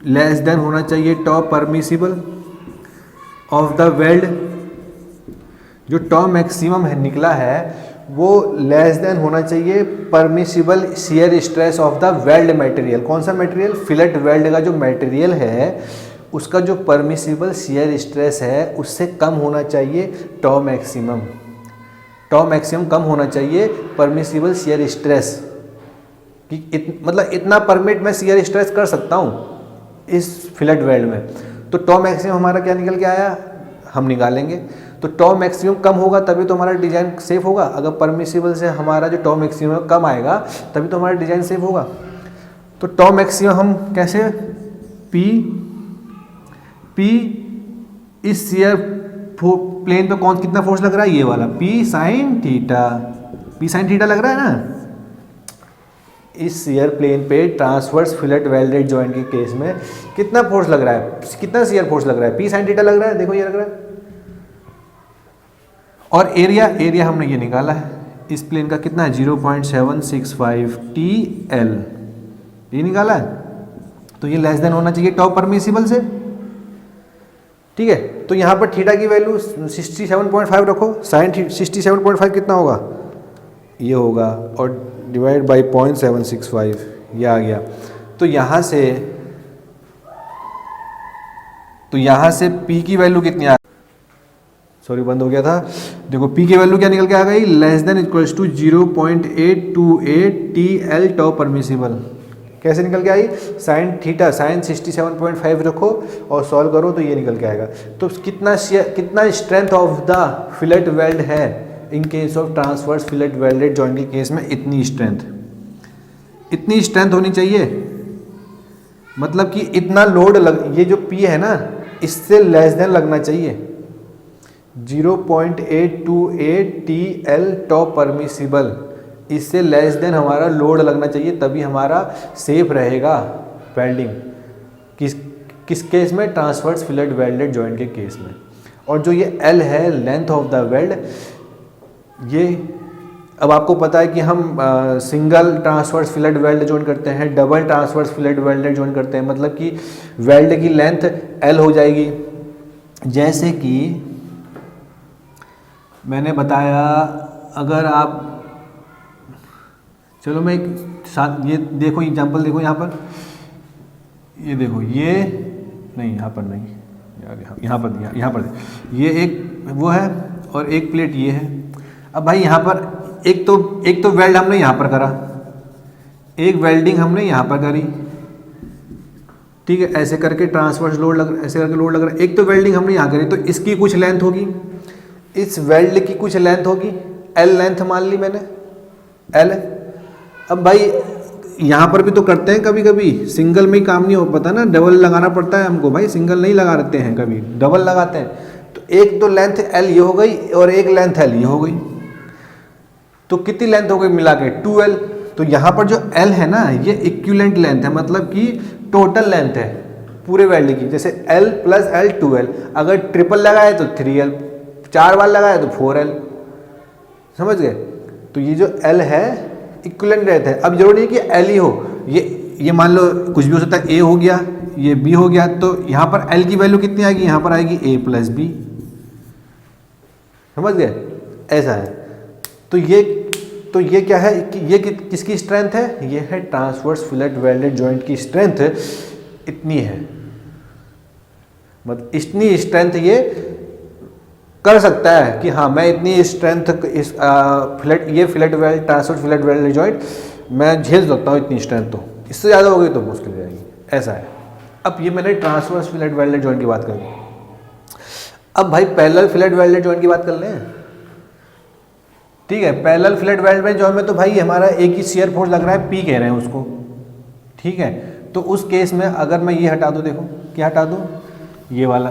लेस देन होना चाहिए top permissible of the weld. जो टॉप मैक्सिमम है निकला है वो लेस देन होना चाहिए permissible shear stress of the weld material. कौन सा मटेरियल, फिलेट वेल्ड का जो मटेरियल है उसका जो परमिसिबल शियर स्ट्रेस है उससे कम होना चाहिए टॉप मैक्सिमम। टॉप मैक्सिमम कम होना चाहिए परमिसिबल शियर स्ट्रेस कि मतलब इतना परमिट मैं शियर स्ट्रेस कर सकता हूँ इस फिलेट वेल्ड में। तो टॉप मैक्सिमम हमारा क्या निकल के आया, हम निकालेंगे। तो टॉप मैक्सिमम कम होगा तभी तो हमारा डिज़ाइन सेफ होगा। अगर परमिसिबल से हमारा जो टॉप मैक्सिमम कम आएगा तभी तो हमारा डिज़ाइन सेफ होगा। तो टॉप मैक्सिमम हम कैसे, पी इस शियर प्लेन पे कौन कितना फोर्स लग रहा है, ये वाला पी साइन थीटा लग रहा है ना। इस शियर प्लेन पे ट्रांसवर्स फिलेट वेल्डेड जॉइंट के केस में कितना फोर्स लग रहा है, कितना शियर फोर्स लग रहा है, पी साइन थीटा लग रहा है, देखो ये लग रहा है। और एरिया हमने ये निकाला है इस प्लेन का, कितना है 0.765 TL, ये निकाला है। तो ये लेस देन होना चाहिए टॉप परमिसिबल से, ठीक है। तो यहाँ पर थीटा की वैल्यू 67.5 रखो, साइन 67.5 कितना होगा, ये होगा, और डिवाइड बाई 0.765 ये आ गया। तो यहाँ से P की वैल्यू कितनी आ, सॉरी बंद हो गया था, देखो P की वैल्यू क्या निकल के आ गई, less than equals to 0.828 TL top permissible. कैसे निकल के आई, साइन 67.5 रखो और सॉल्व करो तो ये निकल के आएगा। तो कितना strength of the fillet weld है in case of transverse fillet welded joint के केस में, इतनी स्ट्रेंथ होनी चाहिए। मतलब कि इतना लोड ये जो P है ना इससे लेस देन लगना चाहिए 0.828 TL टॉप परमिसिबल, इससे लेस देन हमारा लोड लगना चाहिए, तभी हमारा सेफ रहेगा वेल्डिंग। किस केस में, ट्रांसवर्स फिलेट वेल्डेड जॉइंट के केस में। और जो ये L है लेंथ ऑफ द वेल्ड, ये अब आपको पता है कि हम single transverse fillet weld join करते हैं, double transverse fillet welded join करते हैं, मतलब कि वेल्ड की लेंथ L हो जाएगी। जैसे कि मैंने बताया, अगर आप, चलो मैं एक साथ ये देखो एग्जांपल देखो, यहाँ पर ये देखो, ये नहीं, यहाँ पर नहीं यार, यहाँ पर ये एक वो है और एक प्लेट ये है। अब भाई यहाँ पर एक तो वेल्ड हमने यहाँ पर करा, एक वेल्डिंग हमने यहाँ पर करी, ठीक है। ऐसे करके ट्रांसवर्स लोड ऐसे करके लोड लग रहा है। एक तो वेल्डिंग हमने यहाँ करी, तो इसकी कुछ लेंथ होगी, इस वेल्ड की कुछ लेंथ होगी, L लेंथ मान ली मैंने, L। अब भाई यहाँ पर भी तो करते हैं कभी कभी, सिंगल में ही काम नहीं हो पाता ना, डबल लगाना पड़ता है हमको भाई, सिंगल नहीं लगा देते हैं, कभी डबल लगाते हैं। तो एक तो लेंथ L ये हो गई और एक लेंथ L ये हो गई, तो कितनी लेंथ हो गई मिला के 2L। तो यहाँ पर जो L है ना ये इक्विवेलेंट लेंथ है, मतलब कि टोटल लेंथ है पूरे वेल्ड की। जैसे L + L 2L, अगर ट्रिपल लगाए तो 3L, 4 बार लगाए तो 4L, समझ गए। तो ये जो L है इक्विवेलेंट लेंथ है। अब जरूरी नहीं कि L ही हो, ये मान लो कुछ भी हो सकता है, A हो गया, ये B हो गया, तो यहाँ पर L की वैल्यू कितनी आएगी, यहाँ पर आएगी A + B, समझ गए, ऐसा है। तो ये क्या है कि ये किसकी स्ट्रेंथ है, ये है ट्रांसवर्स फिलेट वेल्डेड जॉइंट की स्ट्रेंथ इतनी है, मतलब इतनी स्ट्रेंथ ये कर सकता है कि हाँ मैं इतनी स्ट्रेंथ इस fillet weld transverse fillet welded joint मैं झेल सकता हूँ इतनी स्ट्रेंथ। तो इससे ज़्यादा होगी तो मुश्किल हो जाएगी, ऐसा है। अब ये मैंने ट्रांसवर्स फिलेट वेल्डेड जॉइंट की बात करी। अब भाई पैरेलल फिलेट वेल्डेड जॉइंट की बात कर लें, ठीक है। पैरेलल फिलेट वेल्डेड जॉइंट में तो भाई हमारा एक ही शियर फोर्स लग रहा है, P कह रहे हैं उसको, ठीक है, तो उस केस में अगर मैं ये हटा दूँ, देखो क्या हटा दूँ, ये वाला,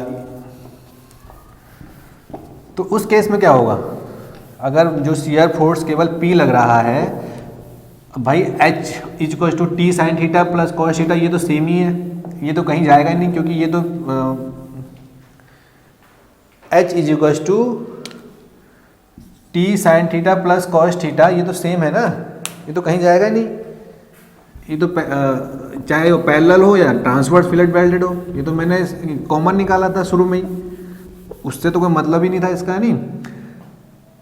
तो उस केस में क्या होगा, अगर जो शियर फोर्स केवल P लग रहा है भाई, H equal to T sine theta plus cos theta, ये तो सेम ही है, ये तो कहीं जाएगा ही नहीं, क्योंकि ये तो H is equal to T sine theta plus cos theta, ये तो सेम है ना, ये तो कहीं जाएगा ही नहीं, ये तो चाहे वो पैरेलल हो या ट्रांसवर्स फिलेट वेल्डेड हो, ये तो मैंने कॉमन निकाला था शुरू में ही, उससे तो कोई मतलब ही नहीं था इसका, नहीं।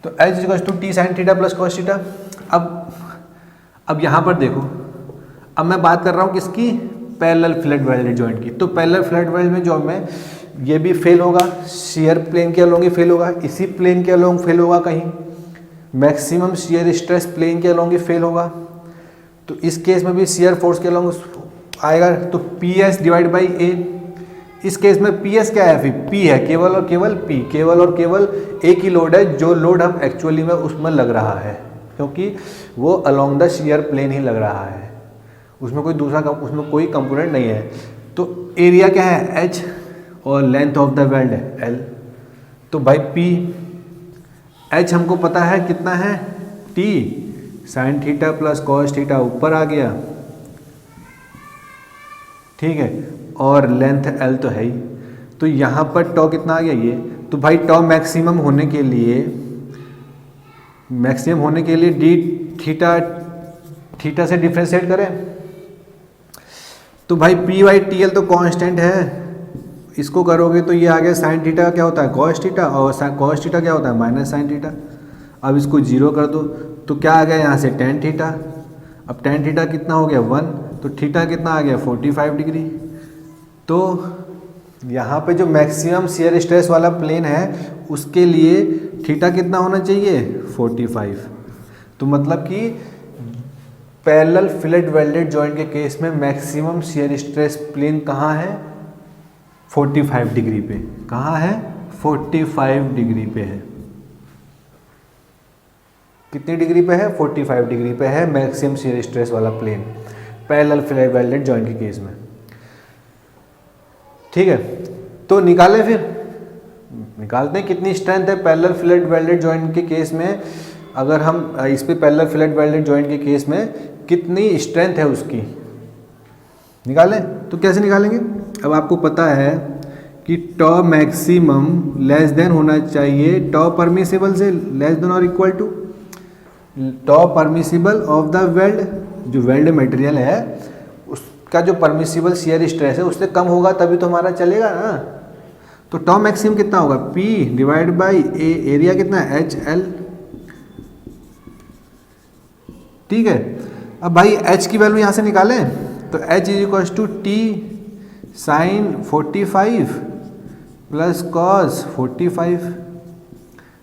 तो H is equal to T sine theta plus cos theta. अब यहाँ पर देखो, अब मैं बात कर रहा हूँ किसकी, पैरेलल फिलेट वेल्डेड जॉइंट की। तो पैरेलल फिलेट वेल्डेड जॉइंट में ये भी फेल होगा, शियर प्लेन के अलोंग ही फेल होगा, इसी प्लेन के अलोंग फेल होगा, कहीं मैक्सिमम शियर स्ट्रेस प्लेन के अलोंग ही फेल होगा। तो इस केस में भी शियर फोर्स के अलोंग आएगा, तो पी एस डिवाइड बाई ए। इस केस में पी एस क्या है, फिर पी है केवल और केवल पी, केवल और केवल एक ही लोड है, जो लोड हम एक्चुअली में उसमें लग रहा है, क्योंकि वो अलोंग द शियर प्लेन ही लग रहा है, उसमें कोई दूसरा उसमें कोई कंपोनेंट नहीं है। तो एरिया क्या है H और लेंथ ऑफ द वेल्ड है L। तो भाई P H हमको पता है कितना है, T sign theta plus cos theta ऊपर आ गया, ठीक है, और लेंथ L तो है ही। तो यहाँ पर टॉ कितना आ गया ये, तो भाई टॉ मैक्सिमम होने के लिए डी थीटा से डिफ्रेंशिएट करें, तो भाई पी बाई टी एल तो कांस्टेंट है, इसको करोगे तो ये आ गया साइन थीटा क्या होता है कॉस थीटा, और कॉस थीटा क्या होता है माइनस साइन थीटा। अब इसको जीरो कर दो तो क्या आ गया यहाँ से टेन थीटा। अब टेन थीटा कितना हो गया 1, तो थीटा कितना आ गया 45 डिग्री। तो यहाँ पे जो मैक्सिमम शियर स्ट्रेस वाला प्लेन है उसके लिए थीटा कितना होना चाहिए 45। तो मतलब कि पैरेलल फिलेट वेल्डेड जॉइंट के केस में मैक्सिमम शियर स्ट्रेस प्लेन कहाँ है 45 डिग्री पे। कहाँ है 45 डिग्री पे है। कितनी डिग्री पे है 45 डिग्री पे है मैक्सिमम शियर स्ट्रेस वाला plane parallel fillet welded joint के केस में। ठीक है, तो निकालें, फिर निकालते हैं कितनी स्ट्रेंथ है पैरेलल फिलेट वेल्डेड जॉइंट के केस में। अगर हम इस पे पैरेलल फिलेट वेल्डेड जॉइंट के केस में कितनी स्ट्रेंथ है उसकी निकालें, तो कैसे निकालेंगे। अब आपको पता है कि टॉ मैक्सिमम लेस देन होना चाहिए टॉ परमिसिबल से, लेस देन और equal to tau permissible of the weld. जो वेल्ड मटेरियल है उसका जो परमिसिबल शियर स्ट्रेस है उससे कम होगा तभी तो हमारा चलेगा ना। तो टॉ मैक्सिमम कितना होगा P divide by A, area कितना है HL। ठीक है, अब भाई H की वैल्यू यहाँ से निकालें तो H is equal to T sine 45 plus cos 45।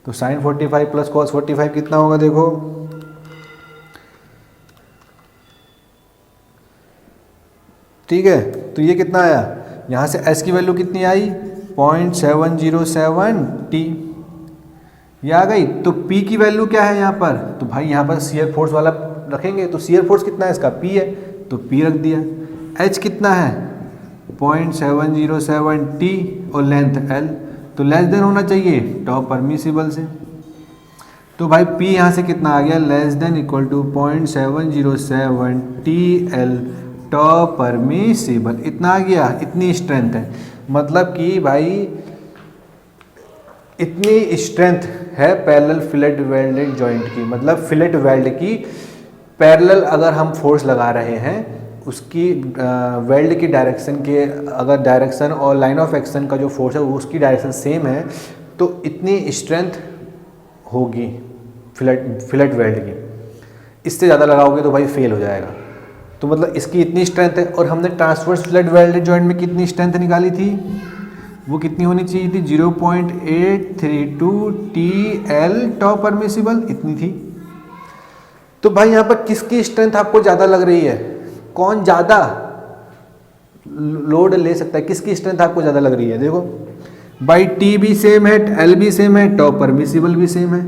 तो साइन 45 प्लस कॉस 45 कितना होगा देखो, ठीक है। तो ये कितना आया, यहाँ से S की वैल्यू कितनी आई 0.707 टी, ये आ गई। तो P की वैल्यू क्या है यहाँ पर, तो भाई यहाँ पर शियर फोर्स वाला रखेंगे तो शियर फोर्स कितना है इसका P है तो P रख दिया। H कितना है 0.707 टी और लेंथ L, तो लेस देन होना चाहिए टॉ परमिसिबल से। तो भाई P यहाँ से कितना आ गया less than equal to 0.707 T L tau permissible, इतना आ गया, इतनी स्ट्रेंथ है। मतलब कि भाई इतनी स्ट्रेंथ है पैरेलल फिलेट वेल्डेड जॉइंट की, मतलब फिलेट वेल्ड की पैरेलल अगर हम फोर्स लगा रहे हैं उसकी वेल्ड की डायरेक्शन के, अगर डायरेक्शन और लाइन ऑफ एक्शन का जो फोर्स है उसकी डायरेक्शन सेम है तो इतनी स्ट्रेंथ होगी फिलेट वेल्ड की। इससे ज़्यादा लगाओगे तो भाई फेल हो जाएगा। तो मतलब इसकी इतनी स्ट्रेंथ है। और हमने ट्रांसवर्स फिलेट वेल्डेड जॉइंट में कितनी स्ट्रेंथ निकाली थी, वो कितनी होनी चाहिए थी 0.832 टी एल टॉ परमिसिबल, इतनी थी। तो भाई यहाँ पर किसकी स्ट्रेंथ आपको ज़्यादा लग रही है, कौन ज़्यादा लोड ले सकता है, किसकी स्ट्रेंथ आपको ज़्यादा लग रही है। देखो भाई टी भी सेम है, एल भी सेम है, टॉ परमिसिबल भी सेम है।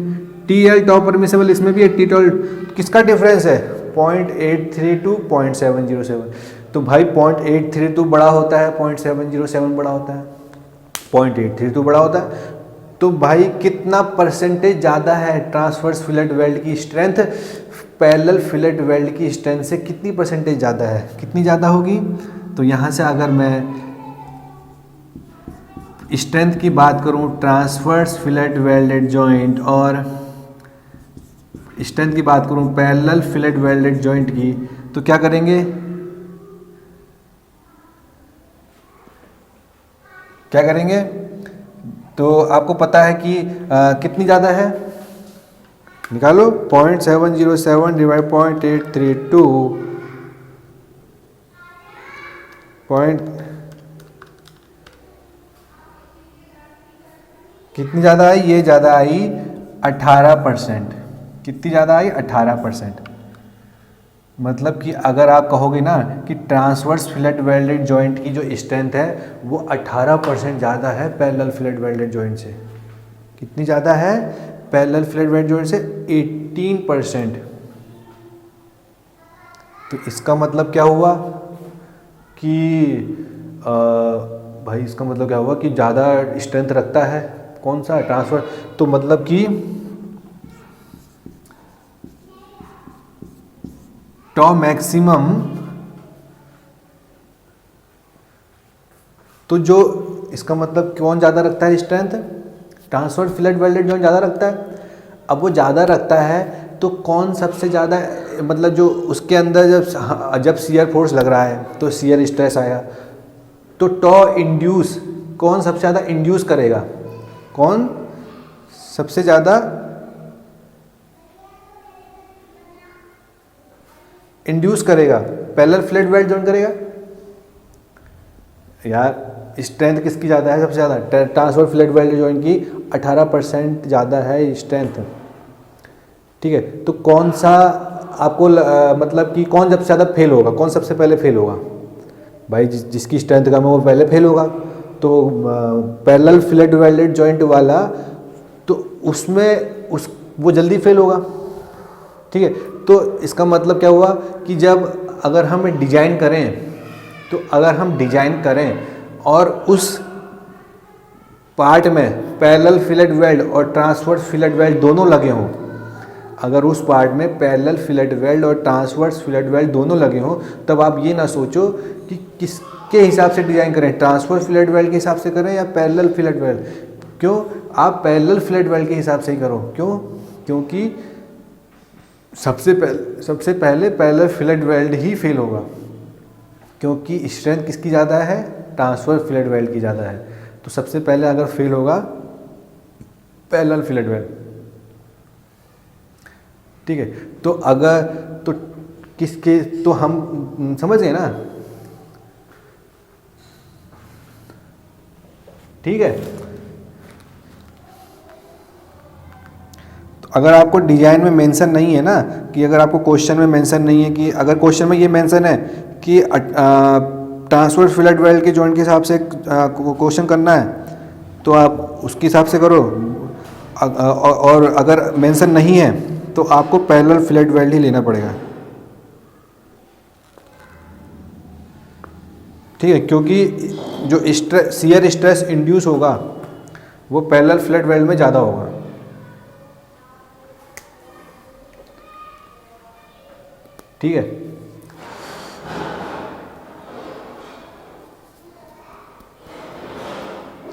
टी एल टॉ परमिसिबल इसमें भी है, टी टॉल किसका डिफरेंस है 0.832 0.707। तो भाई 0.832 बड़ा होता है, 0.707 बड़ा होता है, 0.832 बड़ा होता है। तो भाई कितना परसेंटेज ज़्यादा है ट्रांसवर्स फिलेट वेल्ड की स्ट्रेंथ पैरेलल फिलेट वेल्ड की स्ट्रेंथ से, कितनी परसेंटेज ज़्यादा है, कितनी ज़्यादा होगी? तो यहाँ से अगर मैं स्ट्रेंथ की बात करूँ ट्रांसवर्स फिलेट वेल्डेड जॉइंट और स्ट्रेंथ की बात करूँ पैरेलल फिलेट वेल्डेड जॉइंट की, तो क्या करेंगे, क्या करेंगे? तो आपको पता है कि कितनी ज़्यादा है, निकालो 0.707 डिवाइड 0.832 कितनी ज़्यादा आई? ये ज़्यादा आई 18%। कितनी ज़्यादा आई? 18%। मतलब कि अगर आप कहोगे ना कि ट्रांसवर्स फिलेट वेल्डेड जॉइंट की जो स्ट्रेंथ है वो 18% ज़्यादा है पैरेलल फिलेट वेल्डेड जॉइंट से। कितनी ज़्यादा है? पैरेलल फिलेट वेल्डेड जॉइंट से 18%। तो इसका मतलब क्या हुआ कि भाई इसका मतलब क्या हुआ कि ज़्यादा स्ट्रेंथ रखता है कौन सा? ट्रांसफर। तो मतलब कि टॉ मैक्सिमम, तो जो इसका मतलब कौन ज़्यादा रखता है strength? Transfer fillet welded joint ज़्यादा रखता है। अब वो ज़्यादा रखता है तो कौन सबसे ज़्यादा, मतलब जो उसके अंदर जब शियर फोर्स लग रहा है तो शियर स्ट्रेस आया, तो टॉ इंड्यूस कौन सबसे ज़्यादा इंड्यूस करेगा? कौन सबसे ज़्यादा इंड्यूस करेगा? पैरेलल फिलेट वेल्ड जॉइंट करेगा। यार स्ट्रेंथ किसकी ज़्यादा है सबसे ज़्यादा? ट्रांसफर फिलेट वेल्ड जॉइंट की 18% ज़्यादा है स्ट्रेंथ। ठीक है, तो कौन सा आपको मतलब कि कौन सबसे ज़्यादा फेल होगा? कौन सबसे पहले फेल होगा? भाई जिसकी स्ट्रेंथ कम है वो पहले फेल होगा। तो पैरेलल फिलेट वेल्डेड जॉइंट वाला तो उसमें वो जल्दी फेल होगा। ठीक है, तो इसका मतलब क्या हुआ कि जब अगर हम डिज़ाइन करें, तो अगर हम डिज़ाइन करें और उस पार्ट में पैरेलल फिलेट वेल्ड और ट्रांसवर्स फिलेट वेल्ड दोनों लगे हों, अगर उस पार्ट में पैरेलल फिलेट वेल्ड और ट्रांसवर्स फिलेट वेल्ड दोनों लगे हों, तब आप ये ना सोचो कि किसके हिसाब से डिज़ाइन करें, ट्रांसवर्स फिलेट वेल्ड के हिसाब से करें या पैरेलल फिलेट वेल्ड। क्यों? आप पैरेलल फिलेट वेल्ड के हिसाब से ही करो। क्यों? क्योंकि सबसे पहले पैरेलल फिलेट वेल्ड ही फेल होगा, क्योंकि स्ट्रेंथ किसकी ज़्यादा है? ट्रांसफर फिलेट वेल्ड की ज़्यादा है। तो सबसे पहले अगर फेल होगा पैरेलल फिलेट वेल्ड। ठीक है, तो अगर तो किसके, तो हम समझ गए ना? ठीक है, तो अगर आपको डिजाइन में मेंशन नहीं है ना, कि अगर आपको क्वेश्चन में मेंशन नहीं है, कि अगर क्वेश्चन में ये मेंशन है कि ट्रांसफर फिलेट वेल्ड के जॉइंट के हिसाब से क्वेश्चन करना है, तो आप उसके हिसाब से करो। और अगर मेंशन नहीं है तो आपको पैरेलल फिलेट वेल्ड ही लेना पड़ेगा। ठीक है, क्योंकि जो शियर स्ट्रेस इंड्यूस होगा वो पैरेलल फिलेट वेल्ड में ज़्यादा होगा। ठीक है,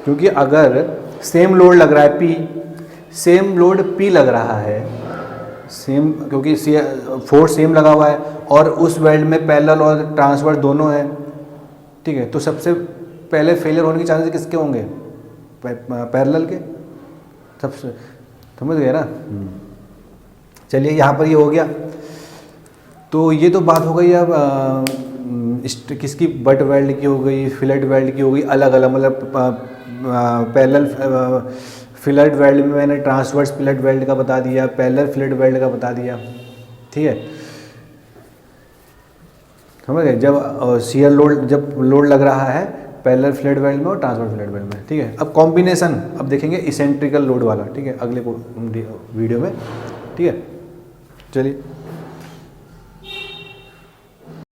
क्योंकि अगर सेम लोड लग रहा है सेम लोड P लग रहा है, सेम, क्योंकि फोर्स सेम लगा हुआ है और उस वेल्ड में पैरेलल और ट्रांसवर्स दोनों हैं। ठीक है, तो सबसे पहले फेलियर होने के चांसेस किसके होंगे? पैरेलल के। सबसे समझ गए ना? चलिए यहाँ पर ये हो गया। तो ये तो बात हो गई अब किसकी, बट वेल्ड की हो गई, फिलेट वेल्ड की हो गई, अलग अलग, मतलब पैरेलल फिलेट वेल्ड में मैंने ट्रांसवर्स फिलेट वेल्ड का बता दिया, पैरेलल फिलेट वेल्ड का बता दिया। ठीक है, समझ गए? जब शियर लोड, जब लोड लग रहा है पैरेलल फिलेट वेल्ड में और ट्रांसवर्स फिलेट वेल्ड में। ठीक है, अब कॉम्बिनेशन अब देखेंगे इसेंट्रिकल लोड वाला। ठीक है, अगले वीडियो में। ठीक है, चलिए।